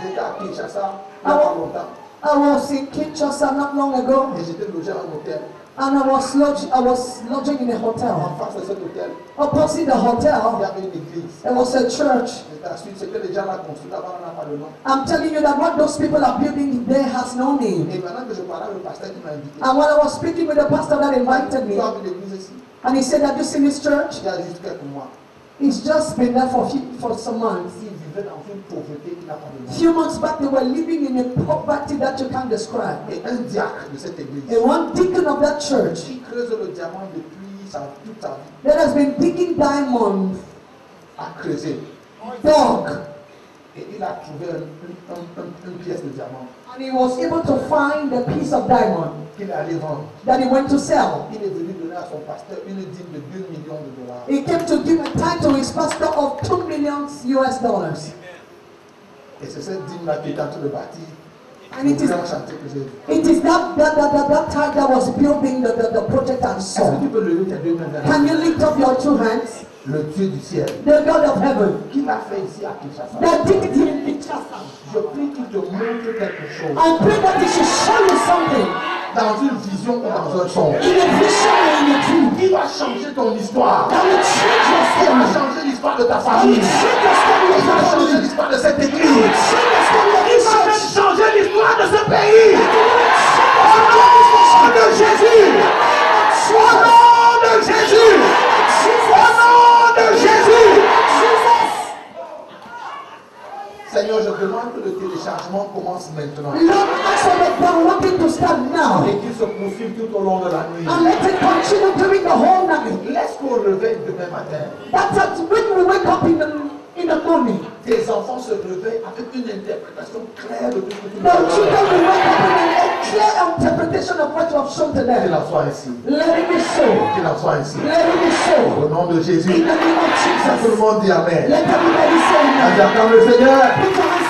J'étais à Kinshasa il n'y a pas longtemps. I was in Kinshasa not long ago, Et j'étais logé à un hôtel. and I was lodging in a En hotel. face de cet hôtel, Opposite the il y hotel, avait une église. there was a church. Je t'assure, ce que les gens l'ont construit là-bas, on n'a pas de nom. I'm telling you that what those people are building there has no name. Et maintenant que je parlais avec le pasteur qui m'a invité, And when I was speaking with the pastor that invited tu me, as vu l'église ici? and he said that you see this church, Il y a juste quelques mois. it's just been there for some months. Il vivait dans une pauvreté qui n'a pas de nom. Few months back, they were living in a poverty that you can't describe. Et un diacre de cette église And one deacon of that church qui creuse le diamant depuis toute sa vie that has been digging diamonds, a creusé. dug, Et il a trouvé une pièce de diamant and he was able to find a piece of diamond qu'il allait vendre. that he went to sell. Il est venu donner à son pasteur une dîme de 2 millions de dollars. He came to give a tithe to his pastor of $2 million US. Et c'est cette dîme-là qui est en train de bâtir And le it is grand chantier que j'ai vu. it is that tithe that was building the project I Est-ce que saw. tu peux lever tes deux mains vers Can le you lift up your two hands? Le Dieu du ciel, The God of heaven qui l'a fait ici à Kinshasa. that did it in Kinshasa. Je prie qu'il te montre quelque chose. I pray that He should show you something dans une vision ou dans un songe. in a vision or in a dream, Qui va changer ton histoire? that will change your Qui va story. changer l'histoire de ta That will famille? change the story of Qui va your changer family. l'histoire de cette That will église? change the story of Qui this va même church. changer l'histoire de ce pays? That will Au nom de Jésus! Au nom de Jésus! Au nom de Jésus! Seigneur, je demande que le téléchargement commence maintenant. Lord, ask for the downloading to start now. Et qu'il se poursuive tout au long de la nuit. And let it continue during the whole night. Laisse qu'au réveil demain matin, That's when we wake up in the morning. tes enfants se réveillent avec une interprétation claire de tout ce que tu The leur as children dit. will wake up in a clear interpretation of what you have shown to Qu'il them. en soit ainsi. Let it be so. Qu'il en soit ainsi. Let it be so. Au nom de In Jésus. the name of Tout le Jesus. monde dit Amen. Let everybody say amen. Acclame le Seigneur. Put your hands